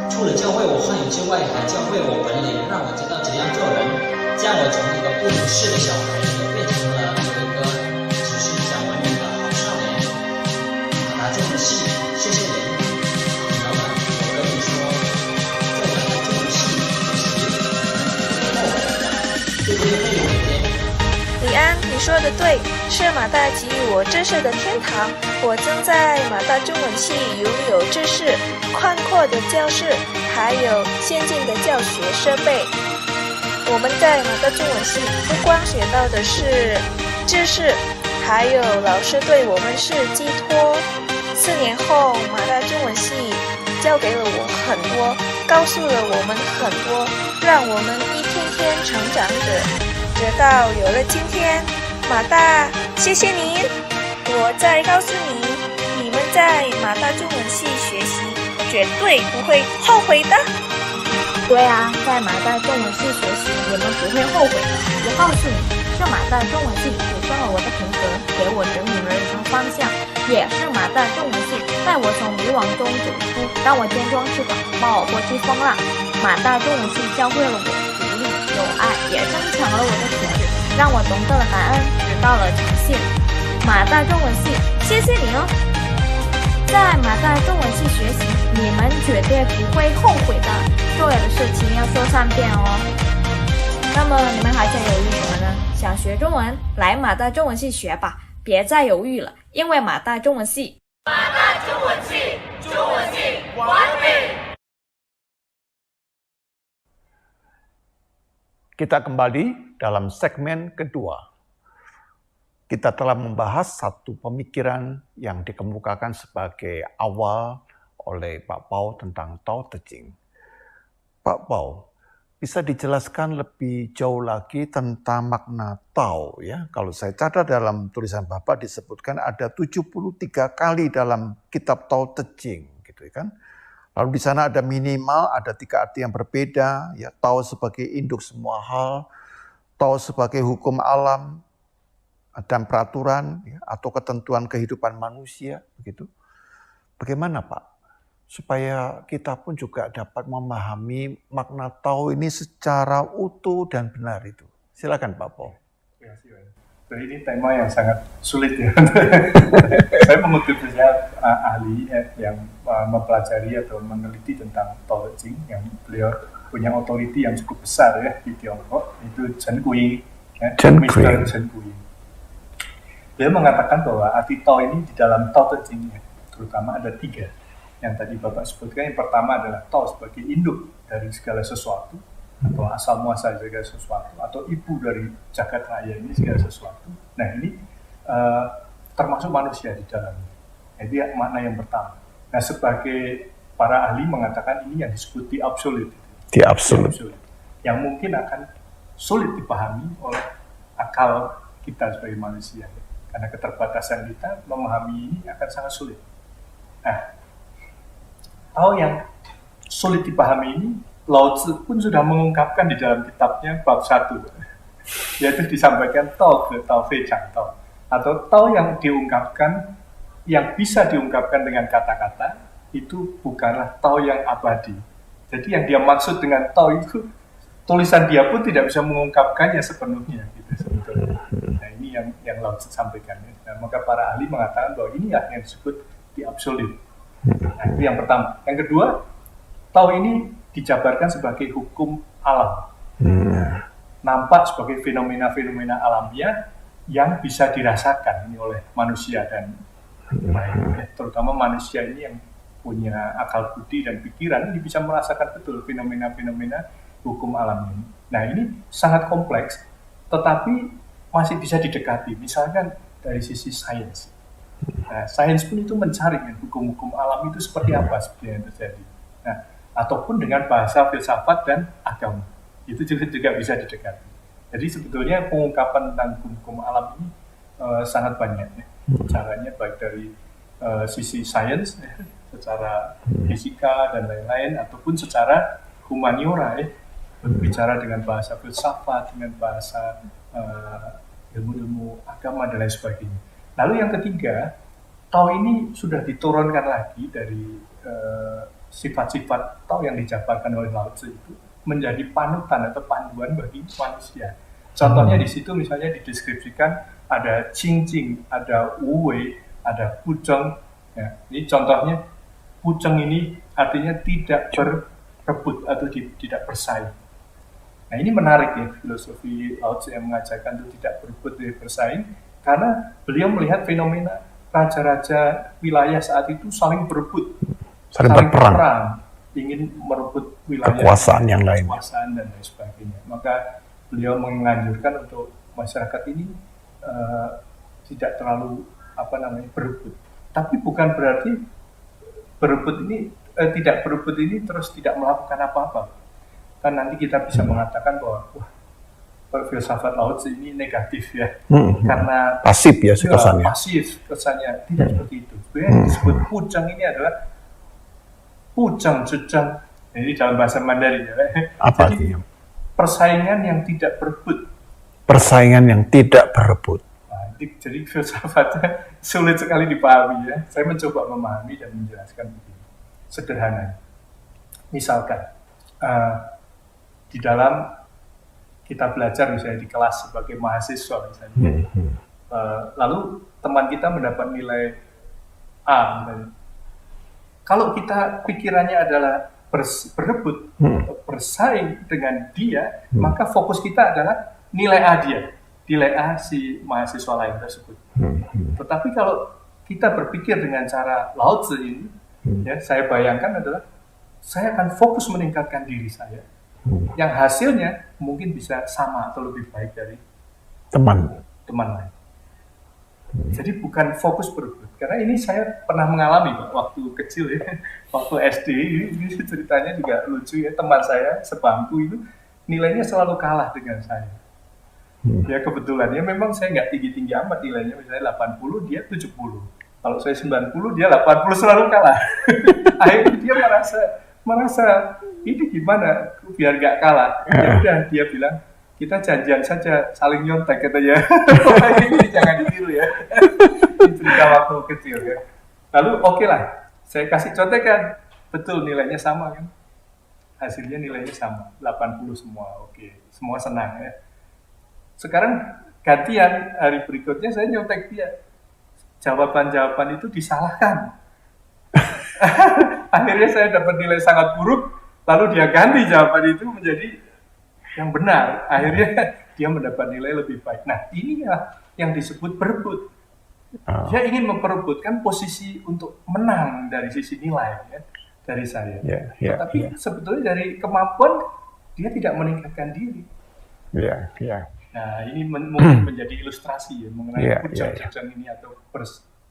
除了教会我话语之外，还教会我本领，让我知道怎样做人，将我从一个不懂事的小孩变成了一个只是讲文明的好少年。满大中文系，谢谢你。 李安，你说的对，是马大给予我知识的天堂。我曾在马大中文系拥有知识、宽阔的教室，还有先进的教学设备。我们在马大中文系不光学到的是知识，还有老师对我们是寄托。4年后，马大中文系教给了我很多，告诉了我们很多，让我们一天天成长着。 直到有了今天，马大，谢谢您！我再告诉你，你们在马大中文系学习，绝对不会后悔的。对啊，在马大中文系学习，你们不会后悔的。我告诉你，是马大中文系提升了我的品格，给我指引了人生方向，也是马大中文系带我从迷惘中走出，让我坚壮翅膀，冒过去风浪。马大中文系教会了我。 有爱也增强了我的品质，让我懂得了感恩，知道了诚信。马大中文系，谢谢你哦！在马大中文系学习，你们绝对不会后悔的。做的事情要说3遍哦。那么你们还在犹豫什么呢？想学中文，来马大中文系学吧，别再犹豫了，因为马大中文系，马大中文系，中文系完美。 Kita kembali dalam segmen kedua. Kita telah membahas satu pemikiran yang dikemukakan sebagai awal oleh Pak Pau tentang Tao Te Ching. Pak Pau, bisa dijelaskan lebih jauh lagi tentang makna Tao ya? Kalau saya catat dalam tulisan Bapak disebutkan ada 73 kali dalam kitab Tao Te Ching, gitu kan? Lalu di sana ada minimal, ada 3 arti yang berbeda, ya Tao sebagai induk semua hal, Tao sebagai hukum alam dan peraturan ya, atau ketentuan kehidupan manusia, begitu. Bagaimana Pak? Supaya kita pun juga dapat memahami makna Tao ini secara utuh dan benar itu. Silakan Pak Pau. Jadi ini tema yang sangat sulit ya. Saya mengutip ahli yang mempelajari atau meneliti tentang Tao Te Ching, yang beliau punya otoriti yang cukup besar ya di Tiongkok, itu Chen Guiying, Mr. Chen Guiying. Dia mengatakan bahwa arti Tao ini di dalam Tao Te Ching terutama ada 3 yang tadi Bapak sebutkan. Yang pertama adalah Tao sebagai induk dari segala sesuatu, atau asal muasal segala sesuatu, atau ibu dari jagat raya ini segala sesuatu. Nah ini termasuk manusia di dalamnya. Jadi makna yang pertama. Nah sebagai para ahli mengatakan ini yang disebut the absolute. The absolute. Yang mungkin akan sulit dipahami oleh akal kita sebagai manusia. Karena keterbatasan kita memahami ini akan sangat sulit. Nah, Tao yang sulit dipahami ini Lao Tzu pun sudah mengungkapkan di dalam kitabnya bab 1, yaitu disampaikan Tao ke Tao Fei Chang Tao, atau Tao yang diungkapkan, yang bisa diungkapkan dengan kata-kata, itu bukanlah Tao yang abadi. Jadi yang dia maksud dengan Tao itu, tulisan dia pun tidak bisa mengungkapkannya sepenuhnya, gitu sebetulnya. Nah ini yang Lao Tzu sampaikan. Nah, maka para ahli mengatakan bahwa inilah yang disebut di absolute. Nah itu yang pertama. Yang kedua, Tao ini dijabarkan sebagai hukum alam, nampak sebagai fenomena-fenomena alamiah yang bisa dirasakan ini oleh manusia dan terutama manusia ini yang punya akal budi dan pikiran ini bisa merasakan betul fenomena-fenomena hukum alam ini. Nah ini sangat kompleks, tetapi masih bisa didekati, misalkan dari sisi sains. Nah, sains pun itu mencari hukum-hukum alam itu seperti apa sebenarnya yang terjadi. Nah, ataupun dengan bahasa filsafat dan agama, itu juga bisa didekati. Jadi sebetulnya pengungkapan tentang hukum alam ini sangat banyak ya. Caranya baik dari sisi sains, secara fisika dan lain-lain, ataupun secara humaniora ya, berbicara dengan bahasa filsafat, dengan bahasa ilmu-ilmu agama dan lain sebagainya. Lalu yang ketiga, Tao ini sudah diturunkan lagi dari sifat-sifat Tao yang dijabarkan oleh Lao Tzu itu menjadi panutan atau panduan bagi manusia. Contohnya di situ misalnya dideskripsikan ada Qing, ada Wu Wei, ada Pucheng. Ya, ini contohnya Pucheng ini artinya tidak berebut atau tidak bersaing. Nah ini menarik ya, filosofi Lao Tzu yang mengajarkan itu tidak berebut, tidak bersaing, karena beliau melihat fenomena raja-raja wilayah saat itu saling berebut. Saling berperang, ingin merebut wilayah, kekuasaan yang lain, kekuasaan dan lain sebagainya. Maka beliau menganjurkan untuk masyarakat ini tidak terlalu berebut. Tapi bukan berarti berebut ini tidak berebut ini terus tidak melakukan apa-apa. Kan nanti kita bisa mengatakan bahwa filsafat Lao Tzu ini negatif ya, karena pasif ya kesannya. Pasif kesannya, tidak seperti itu. Sebenarnya disebut Pucheng ini adalah Pucheng, Zhuzheng. Ini dalam bahasa Mandarin ya. Apa artinya? Persaingan yang tidak berebut. Persaingan yang tidak berebut. Nah, jadi filsafatnya sulit sekali dipahami ya. Saya mencoba memahami dan menjelaskan begini. Sederhana. Misalkan di dalam kita belajar misalnya di kelas sebagai mahasiswa misalnya, lalu teman kita mendapat nilai A misalnya. Kalau kita pikirannya adalah berebut, bersaing dengan dia, maka fokus kita adalah nilai A dia, nilai A si mahasiswa lain tersebut. Tetapi kalau kita berpikir dengan cara Lao Tzu ini, ya, saya bayangkan adalah saya akan fokus meningkatkan diri saya, yang hasilnya mungkin bisa sama atau lebih baik dari teman lain. Jadi bukan fokus berebut. Karena ini saya pernah mengalami Pak, waktu kecil ya, waktu SD ini ceritanya juga lucu ya, teman saya sebangku itu nilainya selalu kalah dengan saya. Ya kebetulan ya memang saya nggak tinggi-tinggi amat nilainya, misalnya 80 dia 70. Kalau saya 90 dia 80 selalu kalah. Akhirnya dia merasa ini gimana biar nggak kalah. Ya udah dia bilang kita janjian saja saling nyontek katanya. Ini jangan ditiru ya. Ini cerita waktu kecil ya. Lalu oke lah, saya kasih contekan, betul nilainya sama kan. Hasilnya nilainya sama, 80 semua, oke. Semua senang ya. Sekarang gantian hari berikutnya saya nyontek dia. Jawaban-jawaban itu disalahkan. Akhirnya saya dapat nilai sangat buruk, lalu dia ganti jawaban itu menjadi yang benar. Akhirnya dia mendapat nilai lebih baik. Nah, inilah yang disebut berebut. Dia ingin memperebutkan posisi untuk menang dari sisi nilai ya, dari saya. Tapi sebetulnya dari kemampuan dia tidak meningkatkan diri. Nah, ini mungkin menjadi ilustrasi ya mengenai kujang-kujang ini atau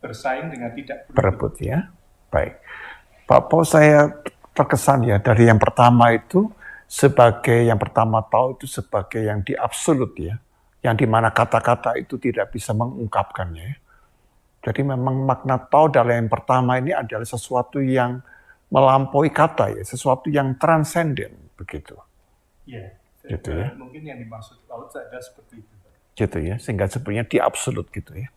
bersaing dengan tidak berebut ya. Baik. Pak Po, saya terkesan ya dari yang pertama itu sebagai yang pertama tahu itu sebagai yang di absolut ya, yang dimana kata-kata itu tidak bisa mengungkapkannya ya. Jadi memang makna tahu dalam yang pertama ini adalah sesuatu yang melampaui kata ya, sesuatu yang transenden begitu. Iya, gitu ya. Mungkin yang dimaksud Lao Tzu adalah seperti itu. Gitu ya, sehingga sebenarnya di absolut gitu ya.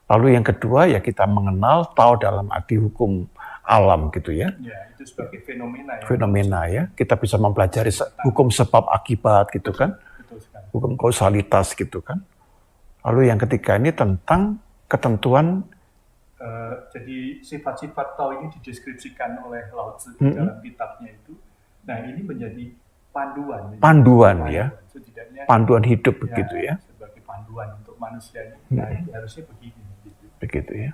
Lalu yang kedua ya kita mengenal tahu dalam arti hukum alam gitu ya. Ya, itu sebagai fenomena ya. Fenomena ya. Kita bisa mempelajari hukum sebab akibat gitu kan. Hukum kausalitas gitu kan. Lalu yang ketiga ini tentang ketentuan. Jadi sifat-sifat tahu ini dideskripsikan oleh Lao Tzu di dalam kitabnya itu. Nah, ini menjadi panduan. Panduan ya. Setidaknya panduan hidup begitu ya. Sebagai panduan untuk manusia ini. Nah, itu harusnya begini. Begitu ya.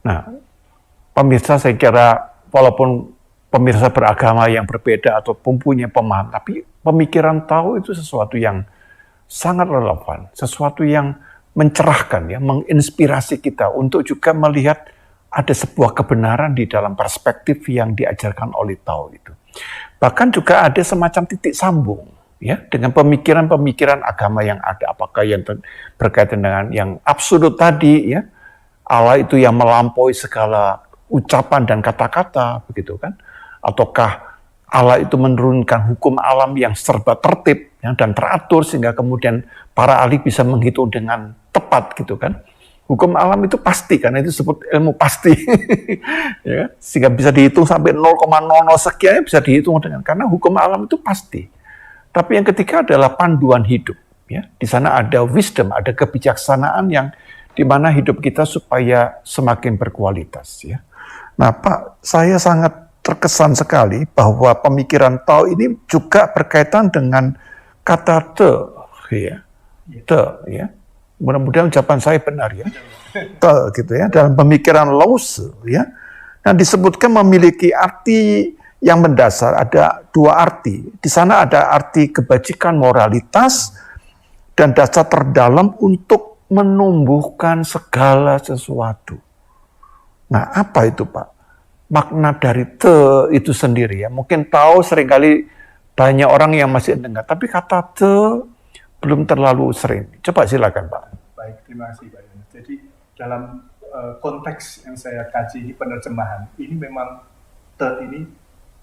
Nah, pemirsa saya kira walaupun pemirsa beragama yang berbeda atau mempunyai pemahaman, tapi pemikiran tahu itu sesuatu yang sangat relevan, sesuatu yang mencerahkan ya, menginspirasi kita untuk juga melihat ada sebuah kebenaran di dalam perspektif yang diajarkan oleh tahu itu. Bahkan juga ada semacam titik sambung ya dengan pemikiran-pemikiran agama yang ada, apakah yang berkaitan dengan yang absolut tadi ya. Allah itu yang melampaui segala ucapan dan kata-kata, begitu kan? Ataukah Allah itu menurunkan hukum alam yang serba tertib ya, dan teratur sehingga kemudian para ahli bisa menghitung dengan tepat, gitu kan? Hukum alam itu pasti, karena itu disebut ilmu pasti, ya, sehingga bisa dihitung sampai 0,00 sekian bisa dihitung dengan karena hukum alam itu pasti. Tapi yang ketiga adalah panduan hidup, ya. Di sana ada wisdom, ada kebijaksanaan yang di mana hidup kita supaya semakin berkualitas ya. Nah Pak, saya sangat terkesan sekali bahwa pemikiran Tao ini juga berkaitan dengan kata te ya. Te ya. Mudah-mudahan ucapan saya benar ya. Te gitu ya, dalam pemikiran Lao Tzu ya. Nah disebutkan memiliki arti yang mendasar, ada dua arti. Di sana ada arti kebajikan moralitas dan dasar terdalam untuk menumbuhkan segala sesuatu. Nah, apa itu Pak? Makna dari te itu sendiri ya. Mungkin tahu seringkali banyak orang yang masih dengar, tapi kata te belum terlalu sering. Coba silakan Pak. Baik, terima kasih Pak. Jadi dalam konteks yang saya kaji ini penerjemahan, ini memang te ini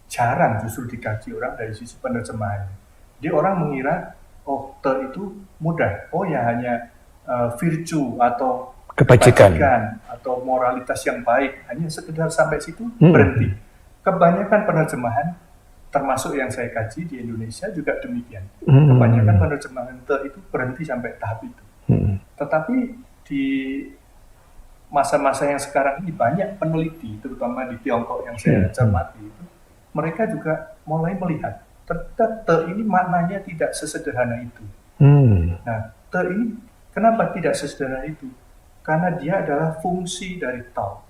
jarang justru dikaji orang dari sisi penerjemahan. Jadi orang mengira, oh te itu mudah, oh ya hanya virtue atau kebajikan atau moralitas yang baik, hanya sekedar sampai situ berhenti. Kebanyakan penerjemahan termasuk yang saya kaji di Indonesia juga demikian. Kebanyakan penerjemahan itu berhenti sampai tahap itu. Tetapi di masa-masa yang sekarang ini banyak peneliti, terutama di Tiongkok yang saya cermati itu, mereka juga mulai melihat ternyata te ini maknanya tidak sesederhana itu. Nah, te ini kenapa tidak sesederhana itu? Karena dia adalah fungsi dari Tao,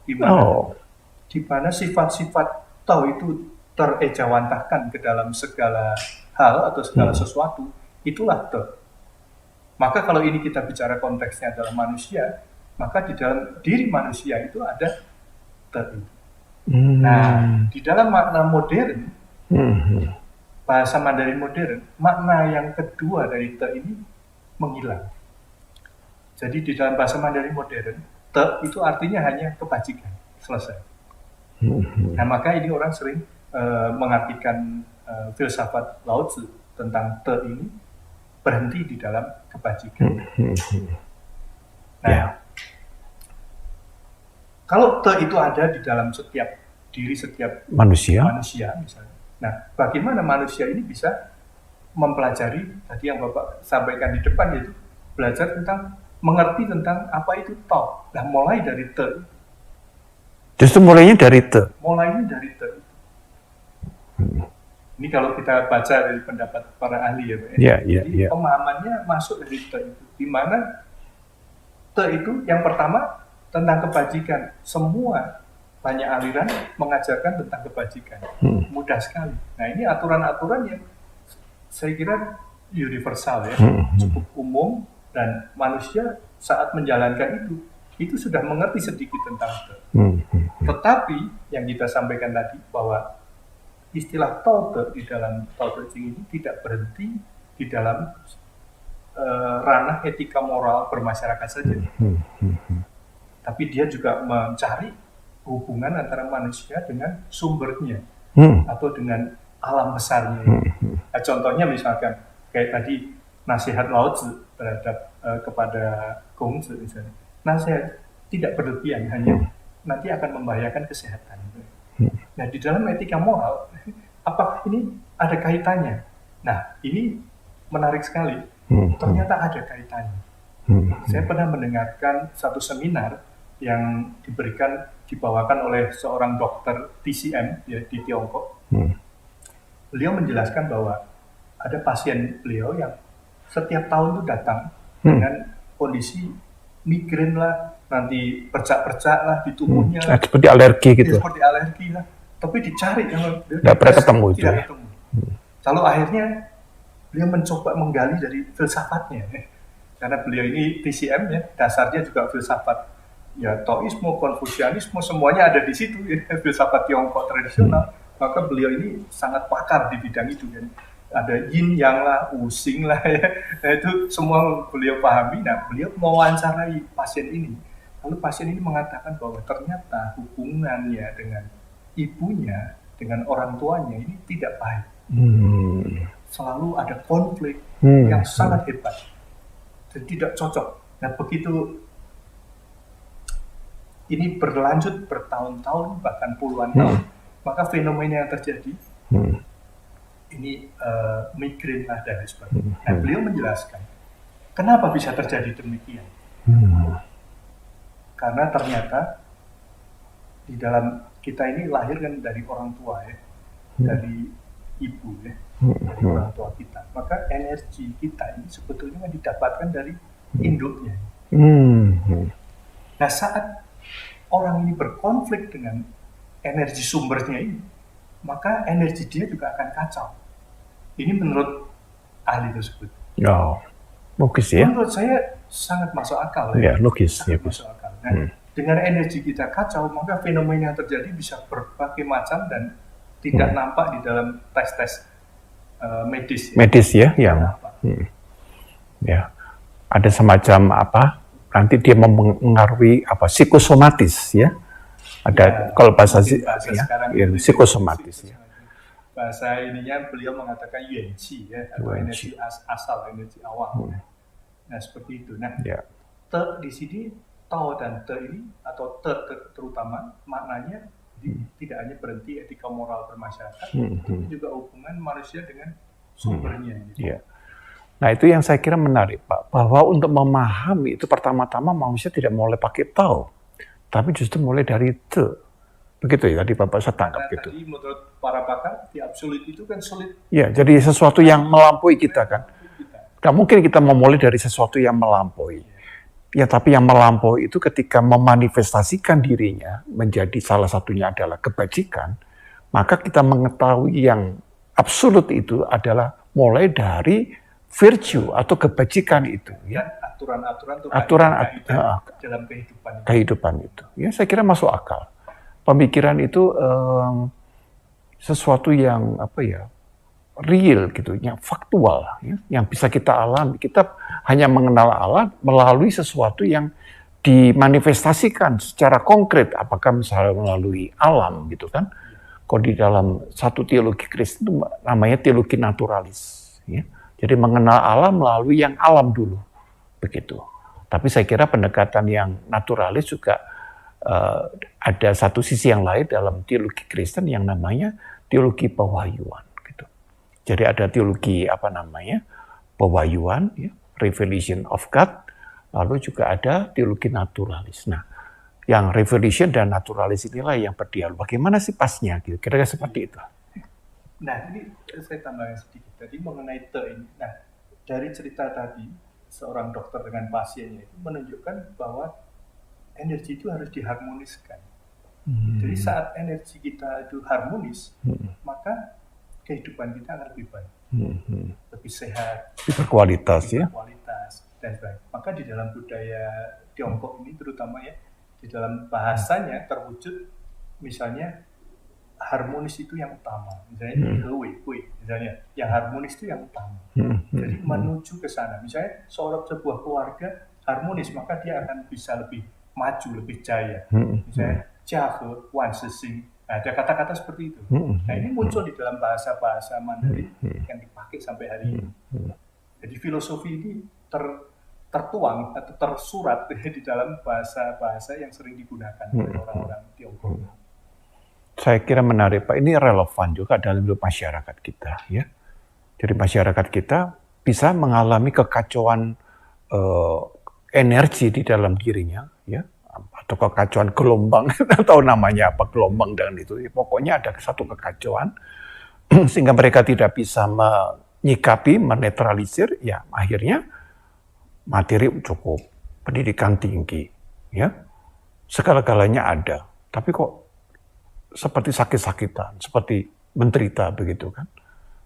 di mana sifat-sifat Tao itu terejawantahkan ke dalam segala hal atau segala sesuatu, itulah Te. Maka kalau ini kita bicara konteksnya adalah manusia, maka di dalam diri manusia itu ada Te itu. Nah, di dalam makna modern, bahasa Mandarin modern, makna yang kedua dari Te ini menghilang. Jadi di dalam bahasa Mandarin modern, te itu artinya hanya kebajikan, selesai. Nah maka ini orang sering mengartikan filsafat Lao Tzu tentang te ini berhenti di dalam kebajikan. Nah, kalau te itu ada di dalam setiap diri setiap manusia misalnya. Nah, bagaimana manusia ini bisa mempelajari tadi yang Bapak sampaikan di depan, yaitu belajar tentang mengerti tentang apa itu tau. Nah, mulai dari te. Justru mulainya dari te. Mulainya dari te. Ini kalau kita baca dari pendapat para ahli ya Pak. Jadi pemahamannya masuk dari te itu. Di mana te itu yang pertama tentang kebajikan. Semua banyak aliran mengajarkan tentang kebajikan. Mudah sekali. Nah ini aturan-aturan yang saya kira universal ya. Cukup umum dan manusia saat menjalankan itu sudah mengerti sedikit tentang te. Tetapi yang kita sampaikan tadi bahwa istilah Tao Te di dalam Tao Te Ching ini tidak berhenti di dalam ranah etika moral bermasyarakat saja. Tapi dia juga mencari hubungan antara manusia dengan sumbernya atau dengan alam besarnya. Nah, contohnya misalkan kayak tadi nasihat Lao Tzu terhadap kepada Gongzi misalnya. Nasihat tidak berlebihan, hanya nanti akan membahayakan kesehatan. Nah, di dalam etika moral, apakah ini ada kaitannya? Nah, ini menarik sekali. Ternyata ada kaitannya. Saya pernah mendengarkan satu seminar yang dibawakan oleh seorang dokter TCM ya, di Tiongkok. Beliau menjelaskan bahwa ada pasien beliau yang setiap tahun itu datang dengan kondisi migrain lah, nanti percak-percak lah di tubuhnya. Seperti alergi gitu. Seperti alergi lah. Tapi dicari kalau nggak pernah ketemu itu. Tidak ketemu. Lalu akhirnya beliau mencoba menggali dari filsafatnya. Karena beliau ini TCM ya, dasarnya juga filsafat. Ya Taoisme, Konfusianisme, semuanya ada di situ ya, filsafat Tiongkok tradisional. Maka beliau ini sangat pakar di bidang itu kan. Ada yin yang lah, using lah ya. Nah itu semua beliau pahami. Nah beliau mewawancarai pasien ini. Lalu pasien ini mengatakan bahwa ternyata hubungannya dengan ibunya, dengan orang tuanya ini tidak baik. Selalu ada konflik yang sangat hebat. Dan tidak cocok. Nah begitu ini berlanjut bertahun-tahun, bahkan puluhan tahun, maka fenomena yang terjadi, ini migrain lah dan sebagainya. Nah beliau menjelaskan, kenapa bisa terjadi demikian? Karena ternyata di dalam kita ini lahir kan dari orang tua ya, dari ibu ya, dari orang tua kita. Maka energi kita ini sebetulnya didapatkan dari induknya. Nah saat orang ini berkonflik dengan energi sumbernya ini, maka energi dia juga akan kacau. Ini menurut ahli tersebut. Logis ya. Menurut saya sangat masuk akal. Ya, logis. Sangat masuk akal. Nah, dengan energi kita kacau, maka fenomena yang terjadi bisa berbagai macam dan tidak nampak di dalam tes-tes medis. Ya. Medis ya, yang ya ada semacam apa? Nanti dia mempengaruhi apa? Psikosomatis ya. Ada kalau bahasa ya, psikosomatis ya. Bahasa ininya beliau mengatakan yuanqi ya, atau energi asal, energi awal. Nah seperti itu. Nah, te di sini, tao dan te ini atau te terutama maknanya tidak hanya berhenti etika moral bermasyarakat, tapi juga hubungan manusia dengan sumbernya. Gitu. Nah itu yang saya kira menarik Pak, bahwa untuk memahami itu pertama-tama manusia tidak mulai pakai tao, tapi justru mulai dari te. Begitu ya tadi Bapak saya tangkap gitu. Tadi menurut para pakar, di absolut itu kan sulit. Ya, jadi sesuatu yang melampaui kita kan. Gak mungkin kita memulai dari sesuatu yang melampaui. Ya, tapi yang melampaui itu ketika memanifestasikan dirinya menjadi salah satunya adalah kebajikan, maka kita mengetahui yang absolut itu adalah mulai dari virtue atau kebajikan itu. Ya. Aturan dalam kehidupan itu. Ya, saya kira masuk akal. Pemikiran itu sesuatu yang apa ya, real gitu, yang faktual, ya, yang bisa kita alami. Kita hanya mengenal Allah melalui sesuatu yang dimanifestasikan secara konkret, apakah misalnya melalui alam gitu kan. Kalau di dalam satu teologi Kristen itu namanya teologi naturalis. Ya. Jadi mengenal alam melalui yang alam dulu, begitu. Tapi saya kira pendekatan yang naturalis juga ada satu sisi yang lain dalam teologi Kristen yang namanya teologi pewahyuan. Gitu. Jadi ada teologi apa namanya pewahyuan, ya, revelation of God, lalu juga ada teologi naturalis. Nah, yang revelation dan naturalis inilah yang berdialog. Bagaimana sih pasnya? Gitu. Kira-kira seperti itu. Nah, ini saya tambahkan sedikit. Tadi mengenai ini. Nah, dari cerita tadi, seorang dokter dengan pasiennya itu menunjukkan bahwa energi itu harus diharmoniskan. Jadi saat energi kita itu harmonis, maka kehidupan kita akan lebih baik, lebih sehat, lebih berkualitas, dan sebagainya. Maka di dalam budaya Tiongkok ini terutama ya, di dalam bahasanya terwujud misalnya harmonis itu yang utama, misalnya hui, misalnya yang harmonis itu yang utama. Jadi menuju ke sana, misalnya sebuah keluarga harmonis, maka dia akan bisa lebih maju, lebih jaya. Misalnya jahe, wan sising, ada kata-kata seperti itu. Nah ini muncul di dalam bahasa-bahasa Mandarin yang dipakai sampai hari ini. Jadi filosofi ini tertuang atau tersurat di dalam bahasa-bahasa yang sering digunakan oleh orang-orang Tiongkok. Saya kira menarik Pak, ini relevan juga dalam hidup masyarakat kita, ya. Jadi masyarakat kita bisa mengalami kekacauan energi di dalam dirinya, ya, atau kekacauan gelombang, atau namanya apa gelombang dan itu. Pokoknya ada satu kekacauan sehingga mereka tidak bisa menyikapi, menetralisir, ya akhirnya materi cukup, pendidikan tinggi, ya, segala-galanya ada, tapi kok seperti sakit-sakitan, seperti menderita begitu kan.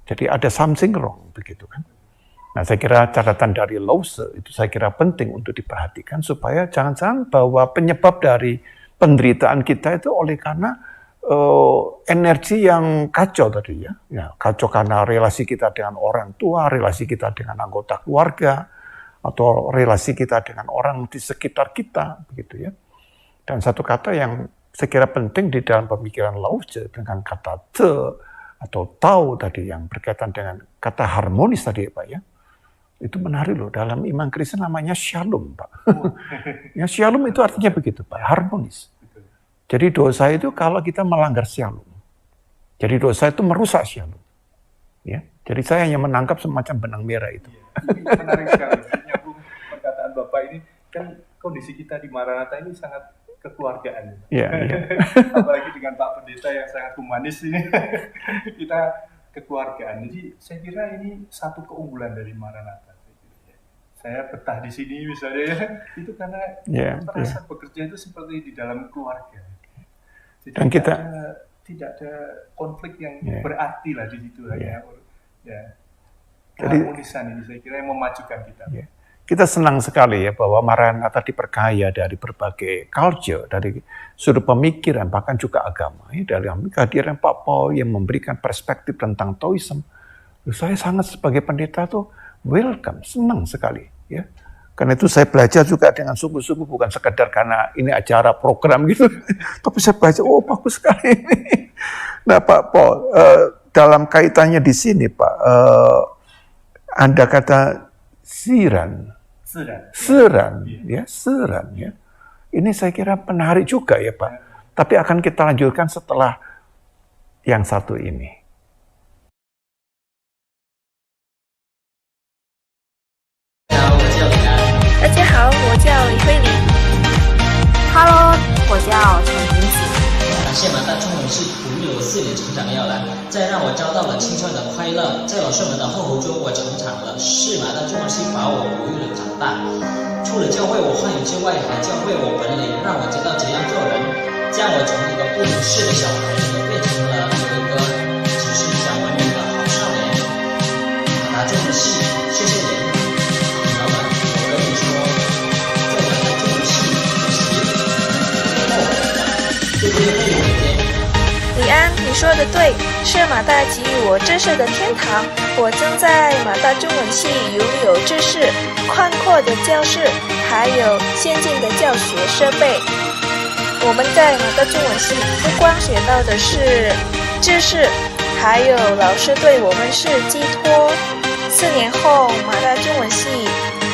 Jadi ada something wrong begitu kan. Nah saya kira catatan dari Lao Tzu itu saya kira penting untuk diperhatikan supaya jangan-jangan bahwa penyebab dari penderitaan kita itu oleh karena energi yang kacau tadi ya. Ya, kacau karena relasi kita dengan orang tua, relasi kita dengan anggota keluarga, atau relasi kita dengan orang di sekitar kita begitu ya. Dan satu kata yang saya kira penting di dalam pemikiran Lao Tzu dengan kata te atau tau tadi yang berkaitan dengan kata harmonis tadi Pak ya. Itu menarik loh, dalam iman Kristen namanya shalom Pak. Ya shalom itu artinya begitu Pak, harmonis. Jadi dosa itu kalau kita melanggar shalom. Jadi dosa itu merusak shalom. Ya. Jadi saya hanya menangkap semacam benang merah itu. Ini menarik sekali. Nyambung perkataan Bapak ini, kan kondisi kita di Maranatha ini sangat kekeluargaan. Yeah. Apalagi dengan Pak Pendeta yang sangat humanis ini, kita kekeluargaan. Jadi saya kira ini satu keunggulan dari Maranatha. Saya betah di sini misalnya, itu karena merasa bekerja itu seperti di dalam keluarga. Jadi dan kita tidak ada konflik yang berarti lah di situ hanya keharmonisan ini saya kira yang memajukan kita. Kita senang sekali ya bahwa Maranatha diperkaya dari berbagai culture, dari sudut pemikiran bahkan juga agama. Ya, dalam kehadiran Pak Paul yang memberikan perspektif tentang Taoism, saya sangat sebagai pendeta tuh welcome, senang sekali ya. Karena itu saya belajar juga dengan sungguh-sungguh, bukan sekedar karena ini acara program gitu. Tapi saya baca, oh bagus sekali ini. Nah Pak Paul, dalam kaitannya di sini Pak, Anda kata seran ya. Ini saya kira menarik juga ya Pak. Tapi akan kita lanjutkan setelah yang satu ini. 大家好，我叫李慧玲。Halo，我叫陈云子。感谢马大中文系哺育了我4年成长要来，再让我找到了青春的快乐。在老师们的厚厚中，我成长了。是马大中文系把我哺育了长大。除了教会我话语之外，还教会我本领，让我知道怎样做人，将我从一个不懂事的小孩变成了一个只是讲文明的好少年。马大中文系，谢谢你。 李安，你说的对，是马大给予我知识的天堂。我曾在马大中文系拥有知识、宽阔的教室，还有先进的教学设备。我们在马大中文系不光学到的是知识，还有老师对我们是寄托。4年后，马大中文系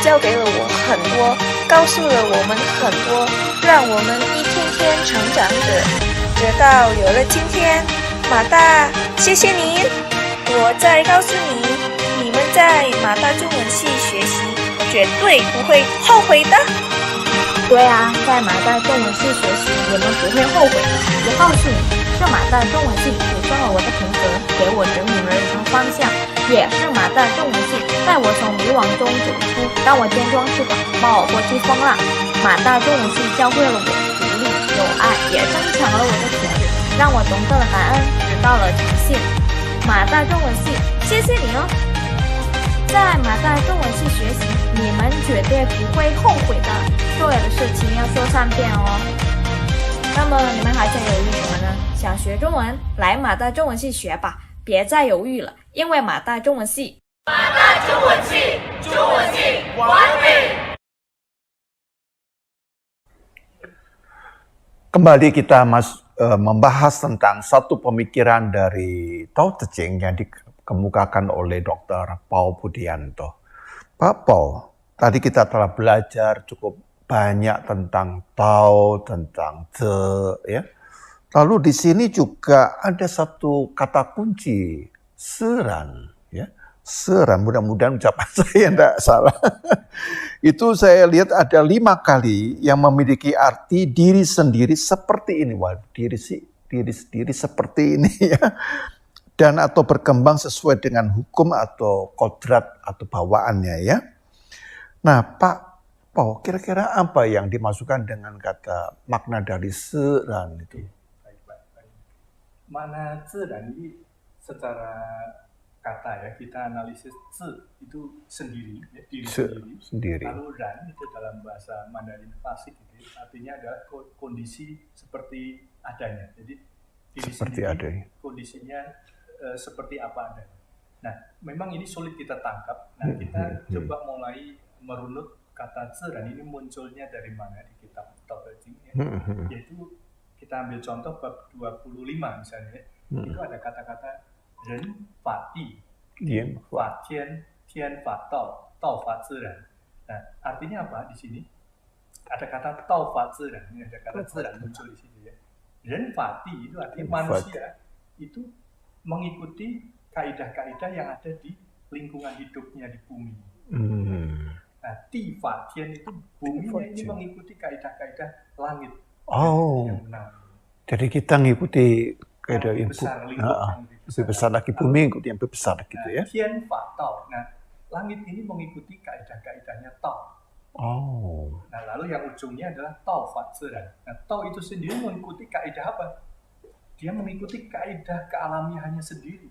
教给了我很多，告诉了我们很多，让我们一天天成长着。 直到有了今天，马大，谢谢您。我再告诉你，你们在马大中文系学习，我觉绝对不会后悔的。对啊，在马代中文系学习，你们不会后悔的。我告诉你，这马代中文系提升了我的品格，给我指明了人生方向。也是马代中文系带我从迷惘中走出，让我坚壮翅膀，冒过去风浪。马代中文系教会了我独立有爱，也增强了我的潜质，让我懂得了感恩，知道了诚信。马代中文系，谢谢你哦！在马代中文系学习，你们绝对不会后悔的。做的事情要做3遍哦。那么你们还在犹豫什么呢？想学中文，来马代中文系学吧，别再犹豫了，因为马代中文系，马代中文系，中文系完美。Kembali kita membahas tentang satu pemikiran dari Tao Te Ching yang dikemukakan oleh Dr. Pao Budianto. Pak Pao, tadi kita telah belajar cukup banyak tentang Tao, tentang Te, ya. Lalu di sini juga ada satu kata kunci, seran, ya. Seran, mudah-mudahan ucapan saya tidak salah. Itu saya lihat ada 5 kali yang memiliki arti diri sendiri seperti ini. Wah, diri sendiri seperti ini ya. Dan atau berkembang sesuai dengan hukum atau kodrat atau bawaannya ya. Nah, Pak Pao, kira-kira apa yang dimasukkan dengan kata makna dari seran itu? Baik. Mana seran ini secara kata ya, kita analisis se itu sendiri, ya, diri sendiri. Lalu ran itu dalam bahasa Mandarin klasik itu artinya adalah kondisi seperti adanya. Jadi diri seperti sendiri, adanya. Kondisinya seperti apa adanya. Nah, memang ini sulit kita tangkap. Nah, kita coba mulai merunut kata seran ini munculnya dari mana di kitab Tao Te Ching ya. Yaitu kita ambil contoh bab 25 misalnya, itu ada kata-kata ren fa di, fa tian, tian fa tao, tao fa ziran. Nah, artinya apa di sini? Ada kata tao fa ziran, ini ada kata ziran muncul di sini ya. Ren fa di itu artinya manusia itu mengikuti kaidah-kaidah yang ada di lingkungan hidupnya di bumi. Nah, ti fa tian itu buminya ini mengikuti kaidah-kaidah langit. Oh, jadi kita ngikuti kaidah yang lebih besar lagi, bumi ikuti yang lebih besar gitu ya. Tian fa tao. Nah, langit ini mengikuti kaidah-kaidahnya Tao. Oh. Nah, lalu yang ujungnya adalah Tao fa ziran. Nah, Tao itu sendiri mengikuti kaidah apa? Dia mengikuti kaidah kealamiahannya sendiri.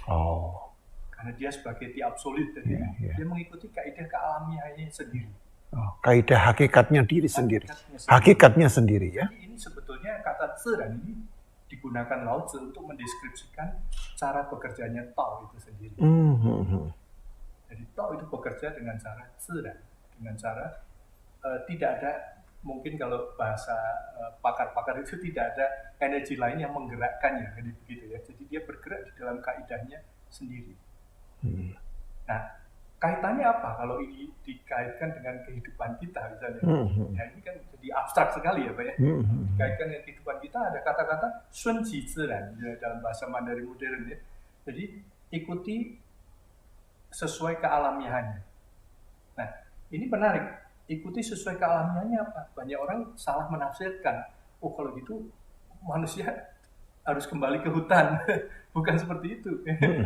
Oh. Karena dia sebagai ti absolut, jadi dia mengikuti kaidah kealamiahannya sendiri. Oh, kaidah hakikatnya diri sendiri. Hakikatnya sendiri ya. Jadi ini sebetulnya kata ziran ini digunakan Lao Tzu untuk mendeskripsikan cara bekerjanya Tao itu sendiri. Jadi Tao itu bekerja dengan cara ziran, dengan cara tidak ada, mungkin kalau bahasa pakar-pakar itu tidak ada energi lain yang menggerakkannya, jadi begitu ya. Jadi dia bergerak di dalam kaidahnya sendiri. Nah, kaitannya apa kalau ini dikaitkan dengan kehidupan kita misalnya? Ya, ini kan jadi abstrak sekali ya Pak ya. Dikaitkan dengan kehidupan kita ada kata-kata sun ji ziran ya, dalam bahasa Mandarin modern ya. Jadi ikuti sesuai kealamiahannya. Nah, ini menarik. Ikuti sesuai kealamiahannya apa? Banyak orang salah menafsirkan. Oh, kalau gitu manusia harus kembali ke hutan. Bukan seperti itu.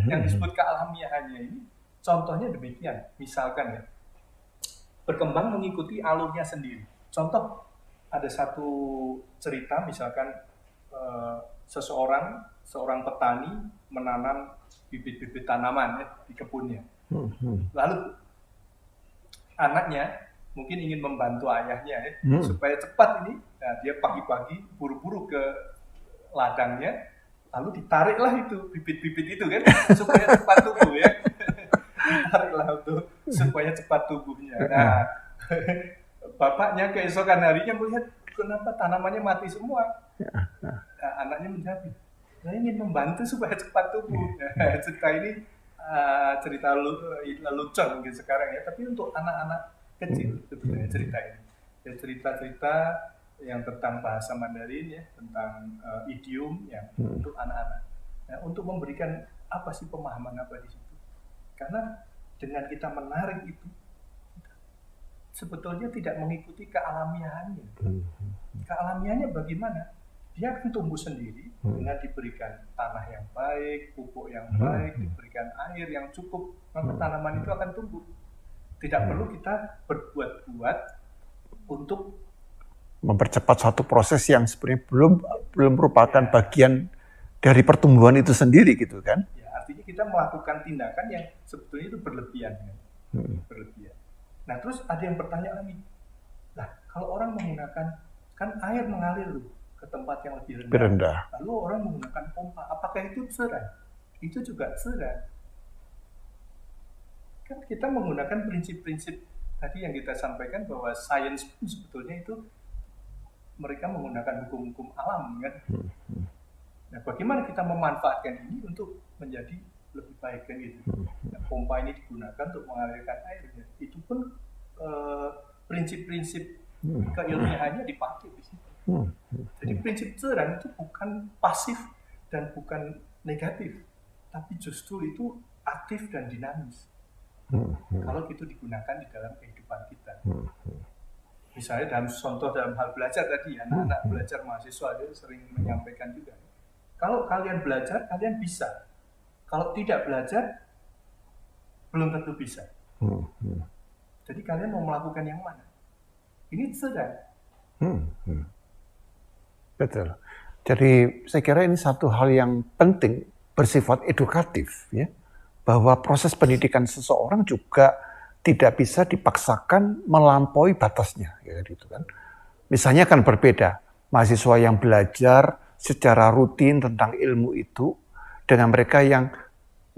Yang disebut kealamiahannya ini contohnya demikian, misalkan ya, berkembang mengikuti alurnya sendiri. Contoh, ada satu cerita, misalkan seorang petani menanam bibit-bibit tanaman ya, di kebunnya. Lalu anaknya mungkin ingin membantu ayahnya ya, supaya cepat ini, nah, dia pagi-pagi buru-buru ke ladangnya, lalu ditariklah itu bibit-bibit itu kan, supaya cepat tumbuh ya. Ditariklah untuk supaya cepat tumbuhnya. Nah, bapaknya keesokan harinya melihat kenapa tanamannya mati semua. Nah, anaknya menjawab, saya ingin membantu supaya cepat tumbuh. Nah, cerita ini cerita lucu mungkin sekarang ya, tapi untuk anak-anak kecil sebetulnya cerita ini. Ya, cerita-cerita yang tentang bahasa Mandarin ya, tentang idiom yang untuk anak-anak. Nah, untuk memberikan apa sih pemahaman apa di situ? Karena dengan kita menarik itu, sebetulnya tidak mengikuti kealamiahannya. Kealamiahannya bagaimana? Dia akan tumbuh sendiri dengan diberikan tanah yang baik, pupuk yang baik, diberikan air yang cukup, maka tanaman itu akan tumbuh. Tidak perlu kita berbuat-buat untuk mempercepat satu proses yang sebenarnya belum merupakan bagian dari pertumbuhan itu sendiri gitu kan? Ya, artinya kita melakukan tindakan yang sebetulnya itu berlebihan. Berlebihan. Nah terus ada yang bertanya lagi, nah kalau orang menggunakan, kan air mengalir ke tempat yang lebih rendah. Lalu orang menggunakan pompa, apakah itu serai? Itu juga serai. Kan kita menggunakan prinsip-prinsip tadi yang kita sampaikan bahwa sains pun sebetulnya itu mereka menggunakan hukum-hukum alam kan. Nah, bagaimana kita memanfaatkan ini untuk menjadi lebih baik kan gitu. Nah, pompa ini digunakan untuk mengalirkan airnya. Itu pun prinsip-prinsip keilmiahannya dipakai di situ. Jadi prinsip Zheran itu bukan pasif dan bukan negatif, tapi justru itu aktif dan dinamis. Kalau itu digunakan di dalam kehidupan kita. Misalnya dalam hal belajar tadi, anak-anak belajar mahasiswa dia sering menyampaikan juga. Kalau kalian belajar, kalian bisa. Kalau tidak belajar, belum tentu bisa. Jadi kalian mau melakukan yang mana? Ini Zheran. Betul. Jadi saya kira ini satu hal yang penting bersifat edukatif ya. Bahwa proses pendidikan seseorang juga tidak bisa dipaksakan melampaui batasnya ya gitu kan. Misalnya kan berbeda mahasiswa yang belajar secara rutin tentang ilmu itu dengan mereka yang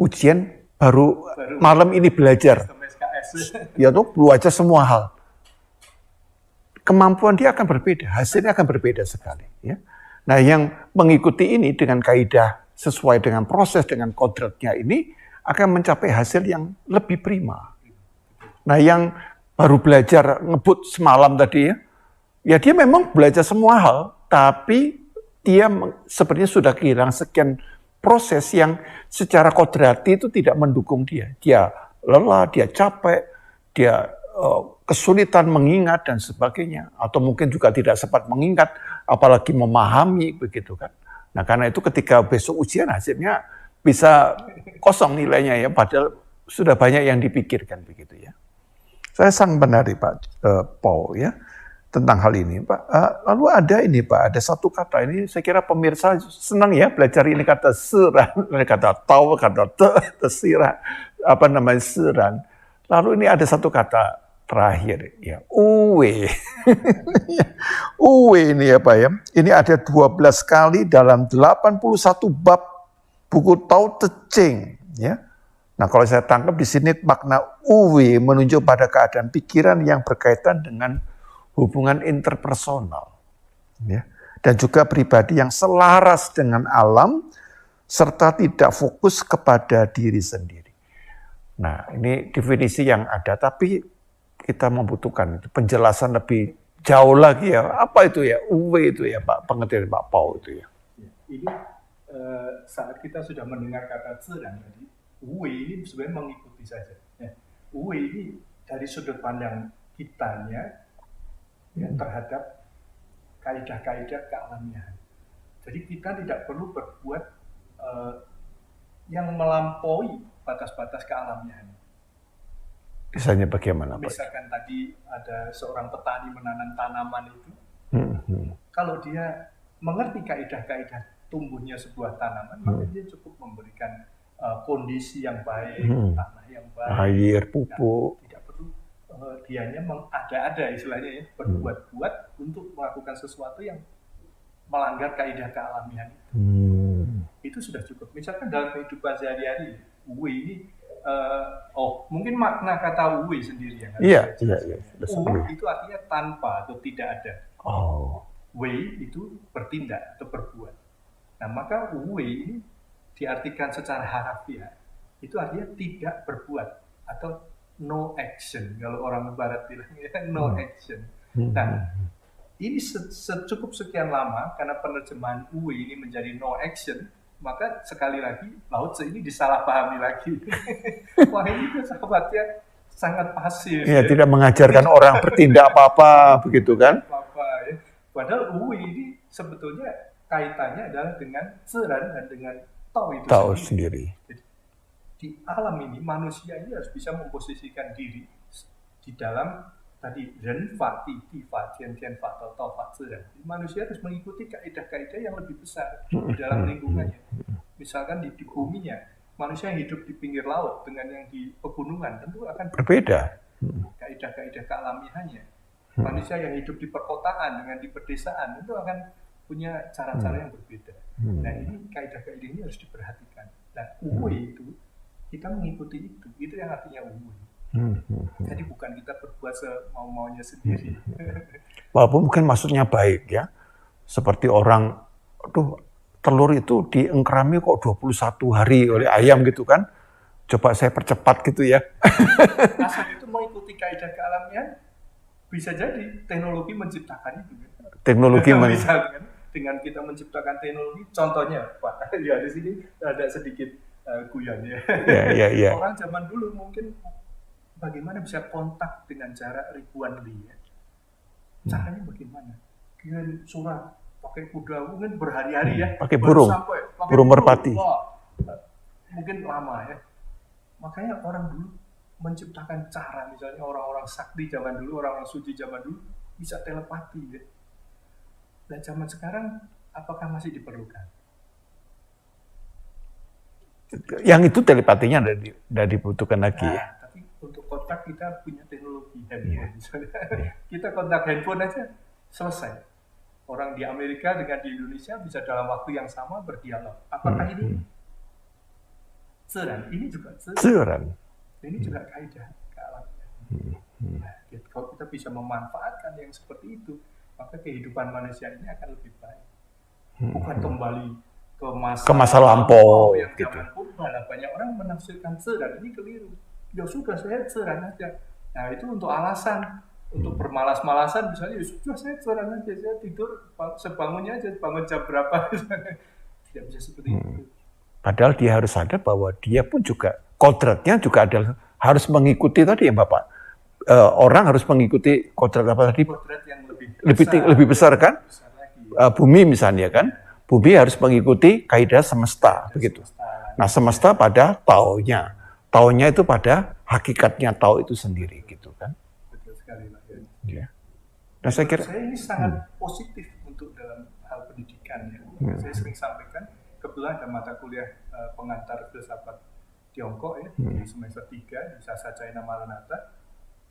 ujian baru malam ini belajar. Ya tuh belajar semua hal. Kemampuan dia akan berbeda, hasilnya akan berbeda sekali. Ya. Nah yang mengikuti ini dengan kaidah sesuai dengan proses, dengan kodratnya ini akan mencapai hasil yang lebih prima. Nah yang baru belajar ngebut semalam tadi ya dia memang belajar semua hal, tapi dia sebenarnya sudah kehilangan sekian proses yang secara kodrati itu tidak mendukung dia. Dia lelah, dia capek, dia kesulitan mengingat dan sebagainya, atau mungkin juga tidak sempat mengingat, apalagi memahami begitu kan. Nah karena itu ketika besok ujian hasilnya bisa kosong nilainya ya, padahal sudah banyak yang dipikirkan begitu ya. Saya sangat benar Pak Paul ya tentang hal ini Pak. Lalu ada ini Pak, ada satu kata ini saya kira pemirsa senang ya belajar ini kata seran, kata tahu, kata tersiran, seran. Lalu ini ada satu kata terakhir ya, uwe. Uwe ini ya Pak ya. Ini ada 12 kali dalam 81 bab buku Tao Te Ching ya. Nah, kalau saya tangkap di sini makna uwe menunjuk pada keadaan pikiran yang berkaitan dengan hubungan interpersonal ya. Dan juga pribadi yang selaras dengan alam serta tidak fokus kepada diri sendiri. Nah, ini definisi yang ada tapi kita membutuhkan penjelasan lebih jauh lagi ya. Apa itu ya? Uwe itu ya Pak, pengertian Pak Paul itu ya. Ini saat kita sudah mendengar kata Zheran tadi, Uwe ini sebenarnya mengikuti saja. Ya. Uwe ini dari sudut pandang kitanya ya, terhadap kaidah-kaidah kealamian. Jadi kita tidak perlu berbuat yang melampaui batas-batas kealamian. Misalnya bagaimana Pak? Misalkan tadi ada seorang petani menanam tanaman itu, kalau dia mengerti kaidah-kaidah tumbuhnya sebuah tanaman, maka dia cukup memberikan kondisi yang baik, tanah yang baik, air, pupuk. Tidak perlu dianya mengada-ada istilahnya ya, berbuat-buat untuk melakukan sesuatu yang melanggar kaidah kealamian itu. Itu sudah cukup. Misalkan dalam kehidupan sehari-hari, Uwe ini mungkin makna kata uwe sendiri ya. Iya. Uwe itu artinya tanpa atau tidak ada. Wei itu bertindak atau berbuat. Nah maka uwe ini diartikan secara harafiah itu artinya tidak berbuat atau no action. Kalau orang barat bilangnya no action. Nah ini cukup sekian lama karena penerjemahan uwe ini menjadi no action. Maka sekali lagi Lao Tzu ini disalahpahami lagi. Wah ini sahabatnya sangat pasif. Ya, tidak mengajarkan orang bertindak apa-apa begitu kan? Apa ya. Padahal ini sebetulnya kaitannya adalah dengan zeran dan dengan tau itu sendiri. Jadi, di alam ini manusia ini harus bisa memposisikan diri di dalam tadi ren fa ti fa tian fa tau fa zeran. Manusia harus mengikuti kaidah-kaidah yang lebih besar di dalam lingkungannya. Misalkan di buminya, manusia yang hidup di pinggir laut dengan yang di pegunungan tentu akan berbeda. Kaidah-kaidah kealamiannya. Manusia yang hidup di perkotaan dengan di pedesaan itu akan punya cara-cara yang berbeda. Nah ini kaidah-kaidah ini harus diperhatikan. Nah itu kita mengikuti itu yang artinya Jadi bukan kita berbuat semau-maunya sendiri. Walaupun mungkin maksudnya baik ya, seperti orang, telur itu diengkrami kok 21 hari oleh ayam gitu kan. Coba saya percepat gitu ya. Asal itu mengikuti kaidah kealamian, bisa jadi teknologi menciptakan itu. Teknologi misalkan dengan kita menciptakan teknologi, contohnya Pak, ya di sini ada sedikit guyon ya. Ya. Orang zaman dulu mungkin bagaimana bisa kontak dengan jarak ribuan li ya. Caranya bagaimana? Kirim surat pakai kuda mungkin berhari-hari ya. Pakai burung merpati. Mungkin lama ya. Makanya orang dulu menciptakan cara, misalnya orang-orang sakti zaman dulu, orang-orang suci zaman dulu bisa telepati ya. Dan zaman sekarang apakah masih diperlukan? Yang itu telepatinya tidak dibutuhkan lagi ya. Tapi untuk kontak kita punya teknologi handphone misalnya. Kita kontak handphone aja selesai. Orang di Amerika dengan di Indonesia bisa dalam waktu yang sama berdialog. Apakah ini zeran? Ini juga zeran. Ini juga kaidah kealamian. Nah, kalau kita bisa memanfaatkan yang seperti itu, maka kehidupan manusia ini akan lebih baik. Bukan kembali ke masa lampau yang gitu. Zaman purba lah, banyak orang menafsirkan zeran, ini keliru. Ya sudah, saya zeran aja. Nah itu untuk alasan, untuk bermalas-malasan, misalnya ya sudah saya zeran aja, saya tidur sebangunnya aja, bangun jam berapa. Tidak bisa seperti itu. Padahal dia harus sadar bahwa dia pun juga kodratnya juga adalah harus mengikuti tadi ya Bapak. Orang harus mengikuti kodrat apa tadi? Kodrat yang lebih besar kan? Bumi misalnya kan? Bumi harus mengikuti kaidah semesta begitu. Nah semesta pada taunya itu pada hakikatnya tau itu sendiri gitu kan? Betul sekali Pak. Ya. Nah saya kira ini sangat positif untuk dalam hal pendidikan ya. Saya sering sampaikan. Kebetulan ada mata kuliah pengantar filsafat Tiongkok ya, di semester 3 di Sasa China Maranatha,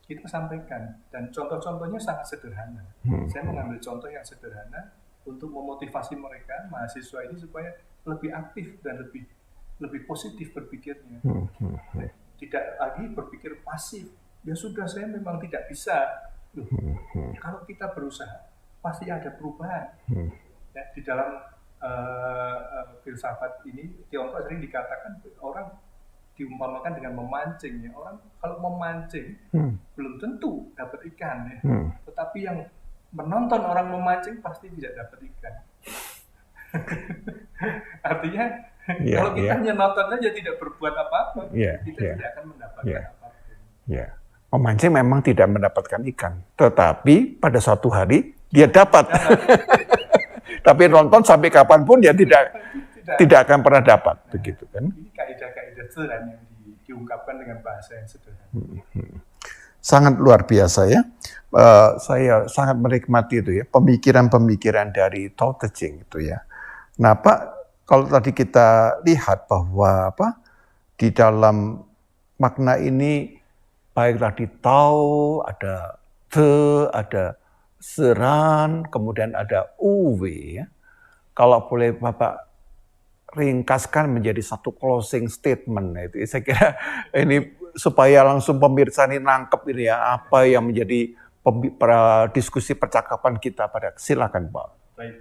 kita sampaikan, dan contoh-contohnya sangat sederhana. Saya mengambil contoh yang sederhana untuk memotivasi mereka, mahasiswa ini supaya lebih aktif dan lebih positif berpikirnya. Tidak lagi berpikir pasif, ya sudah saya memang tidak bisa. Kalau kita berusaha, pasti ada perubahan. Ya, di dalam filsafat ini Tiongkok sering dikatakan orang diumpamakan dengan memancing ya. Orang kalau memancing belum tentu dapat ikan ya. Tetapi yang menonton orang memancing pasti tidak dapat ikan. Artinya kalau kita hanya nonton saja tidak berbuat apa-apa, kita tidak akan mendapatkan apa-apa. Memancing memang tidak mendapatkan ikan, tetapi pada suatu hari dia dapat. Tapi nonton sampai kapanpun dia tidak akan pernah dapat, begitu kan? Ini kaidah-kaidah zeran yang diungkapkan dengan bahasa yang sederhana. Sangat luar biasa ya. Saya sangat menikmati itu ya, pemikiran-pemikiran dari Tao Te Ching itu ya. Nah Pak, kalau tadi kita lihat bahwa di dalam makna ini baiklah di Tao ada Te, ada Zeran, kemudian ada Uwe ya. Kalau boleh Bapak ringkaskan menjadi satu closing statement itu, saya kira ini supaya langsung pemirsa ini nangkep ini ya apa yang menjadi diskusi percakapan kita pada silakan Pak. Baik.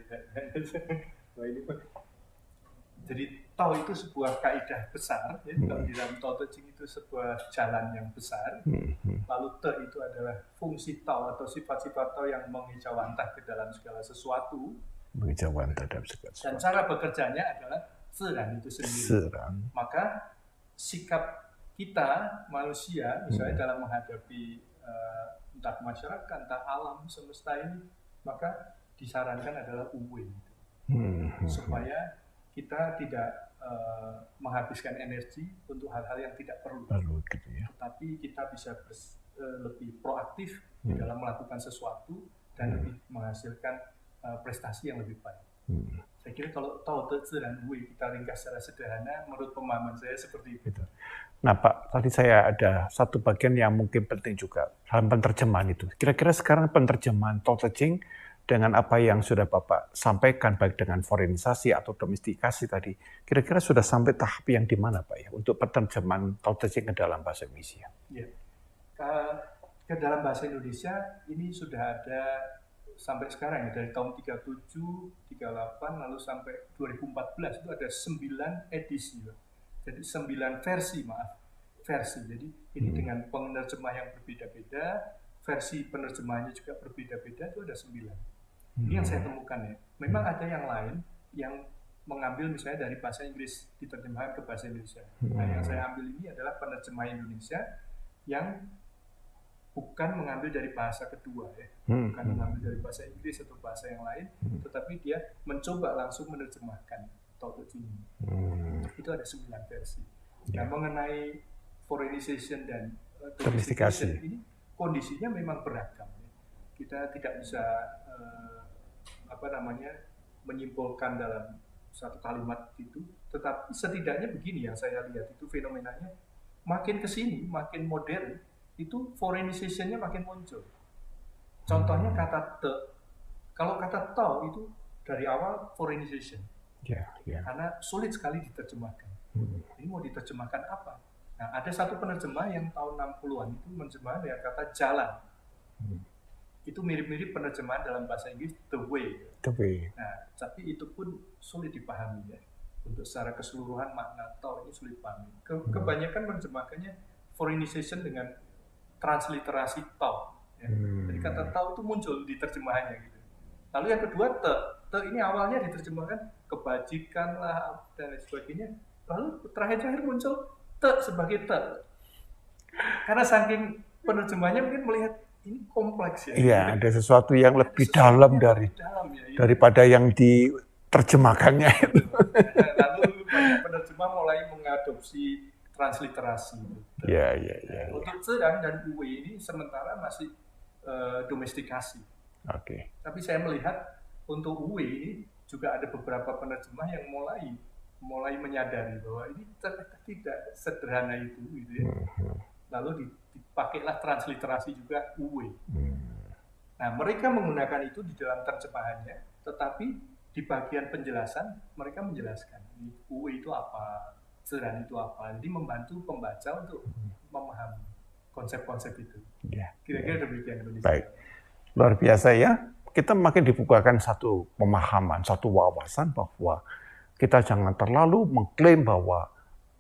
Jadi Tao itu sebuah kaidah besar ya. Kalau di dalam Tao Te Ching itu sebuah jalan yang besar. Lalu Te itu adalah fungsi Tao atau sifat-sifat Tao yang mengejawantah ke dalam segala sesuatu. Mengejawantah dalam segala sesuatu. Dan cara bekerjanya adalah zeran itu sendiri. Maka sikap kita manusia misalnya dalam menghadapi entah masyarakat, entah alam semesta ini, maka disarankan adalah uwe, supaya kita tidak menghabiskan energi untuk hal-hal yang tidak perlu, gitu ya. tetapi kita bisa lebih proaktif di dalam melakukan sesuatu dan lebih menghasilkan prestasi yang lebih baik. Saya kira kalau Tao Te Ching dan Wu kita ringkas secara sederhana, menurut pemahaman saya seperti itu. Nah Pak, tadi saya ada satu bagian yang mungkin penting juga dalam penerjemahan itu. Kira-kira sekarang penerjemahan Tao Te Ching dengan apa yang sudah Bapak sampaikan, baik dengan forenisasi atau domestikasi tadi, kira-kira sudah sampai tahap yang di mana Pak ya, untuk penerjemahan Tao Te Ching ke dalam bahasa Indonesia? Ya. Ke dalam bahasa Indonesia ini sudah ada sampai sekarang ya, dari tahun 37, 38, lalu sampai 2014 itu ada 9 edisi. Jadi 9 versi. Jadi ini dengan penerjemah yang berbeda-beda, versi penerjemahannya juga berbeda-beda, itu ada 9. Ini yang saya temukan ya. Memang ada yang lain yang mengambil misalnya dari bahasa Inggris diterjemahkan ke bahasa Indonesia. Nah, yang saya ambil ini adalah penerjemah Indonesia yang bukan mengambil dari bahasa kedua ya, bukan mengambil dari bahasa Inggris atau bahasa yang lain, tetapi dia mencoba langsung menerjemahkan Tao Te Ching. Itu ada 9 versi. Nah, mengenai foreignization dan domestication ini kondisinya memang beragam. Kita tidak bisa menyimpulkan dalam satu kalimat itu, tetapi setidaknya begini yang saya lihat itu fenomenanya, makin kesini, makin modern, itu foreignization-nya makin muncul. Contohnya kata te. Kalau kata tao itu dari awal foreignization. Karena sulit sekali diterjemahkan. Ini mau diterjemahkan apa? Nah, ada satu penerjemah yang tahun 60-an itu menerjemahkan dengan kata jalan. Itu mirip-mirip penerjemahan dalam bahasa Inggris the way. Nah, tapi itu pun sulit dipahami ya. Untuk secara keseluruhan makna tao ini sulit dipahami. Kebanyakan menerjemahkannya foreignization dengan transliterasi tao. Ya. Jadi kata tao itu muncul di terjemahannya gitu. Lalu yang kedua te ini awalnya diterjemahkan kebajikan lah dan lain sebagainya. Lalu terakhir muncul te sebagai te. Karena saking penerjemahnya mungkin melihat ini kompleks ya. Iya, ada sesuatu yang lebih dalam daripada yang diterjemahkannya itu. Lalu banyak penerjemah mulai mengadopsi transliterasi. Iya. Untuk Zedang dan Uwe ini sementara masih domestikasi. Tapi saya melihat untuk Uwe ini juga ada beberapa penerjemah yang mulai menyadari bahwa ini ternyata tidak sederhana itu gitu ya. Lalu dipakailah transliterasi juga Uwe. Nah, mereka menggunakan itu di dalam terjemahannya, tetapi di bagian penjelasan mereka menjelaskan Uwe itu apa, Zedang itu apa. Jadi membantu pembaca untuk memahami konsep-konsep itu. Kira-kira demikian. Baik, luar biasa ya. Kita makin dibukakan satu pemahaman, satu wawasan bahwa kita jangan terlalu mengklaim bahwa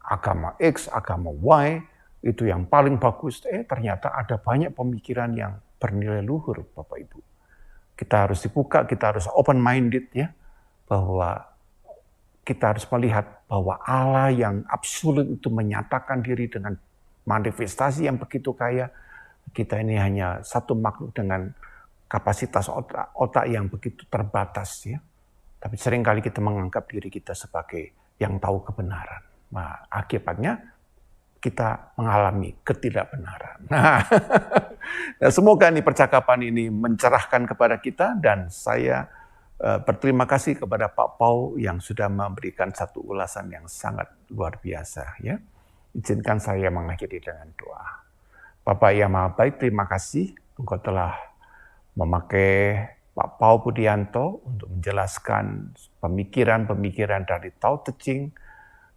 agama X, agama Y itu yang paling bagus. Ternyata ada banyak pemikiran yang bernilai luhur, Bapak Ibu. Kita harus dibuka, kita harus open-minded ya, bahwa kita harus melihat bahwa Allah yang absolut itu menyatakan diri dengan manifestasi yang begitu kaya. Kita ini hanya satu makhluk dengan kapasitas otak yang begitu terbatas ya. Tapi seringkali kita menganggap diri kita sebagai yang tahu kebenaran. Nah, akibatnya kita mengalami ketidakbenaran. Nah, semoga nih percakapan ini mencerahkan kepada kita, dan saya berterima kasih kepada Pak Pau yang sudah memberikan satu ulasan yang sangat luar biasa ya. Izinkan saya mengakhiri dengan doa. Bapak yang Maha Baik, terima kasih Engkau telah memakai Pak Pau Budianto untuk menjelaskan pemikiran-pemikiran dari Tao Te Ching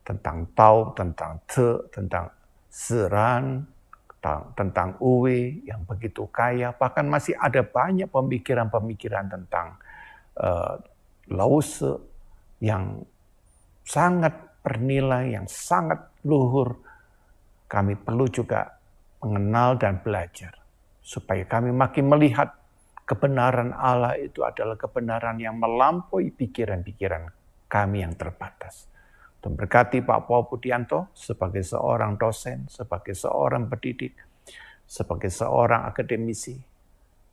tentang Tao, tentang Te, tentang Ziran, tentang Uwe yang begitu kaya. Bahkan masih ada banyak pemikiran-pemikiran tentang Lao Tse yang sangat bernilai, yang sangat luhur. Kami perlu juga mengenal dan belajar supaya kami makin melihat kebenaran Allah itu adalah kebenaran yang melampaui pikiran-pikiran kami yang terbatas. Tuhan berkati Pak Paul Budianto sebagai seorang dosen, sebagai seorang pendidik, sebagai seorang akademisi.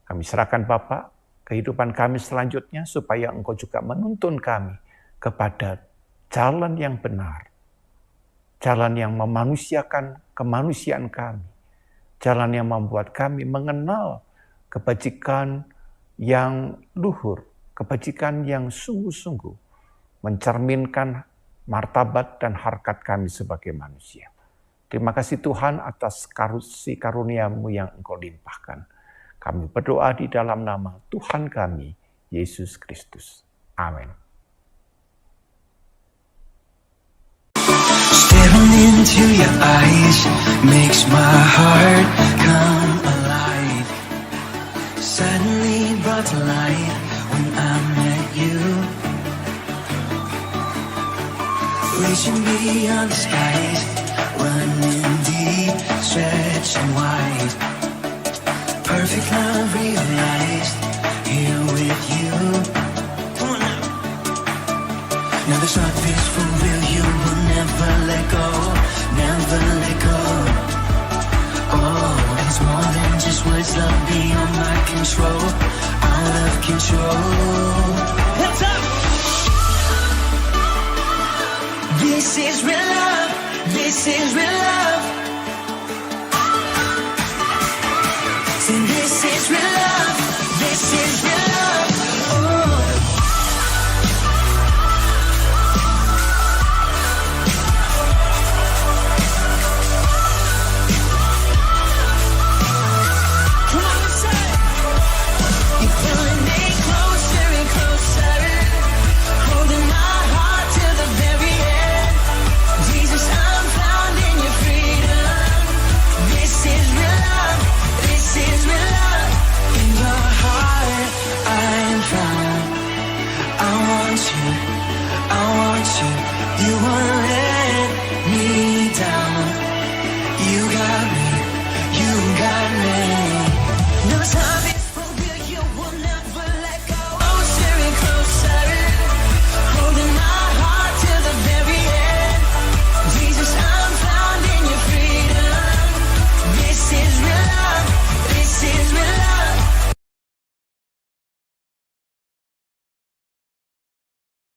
Kami serahkan Bapak kehidupan kami selanjutnya supaya Engkau juga menuntun kami kepada jalan yang benar. Jalan yang memanusiakan kemanusiaan kami. Jalan yang membuat kami mengenal kebajikan yang luhur, kebajikan yang sungguh-sungguh mencerminkan martabat dan harkat kami sebagai manusia. Terima kasih Tuhan atas karunia-Mu yang Engkau limpahkan. Kami berdoa di dalam nama Tuhan kami, Yesus Kristus. Amin. Staring into your eyes makes my heart come alive. Suddenly brought to life when I met you. Reaching beyond the skies, running deep, stretching wide. Perfect love realized, here with you. Come on now. Now this love is for real, you will never let go, never let go. Oh, it's more than just words, love beyond my control, out of control. Hands up! This is real love, this is real love. Say this is real love, this is real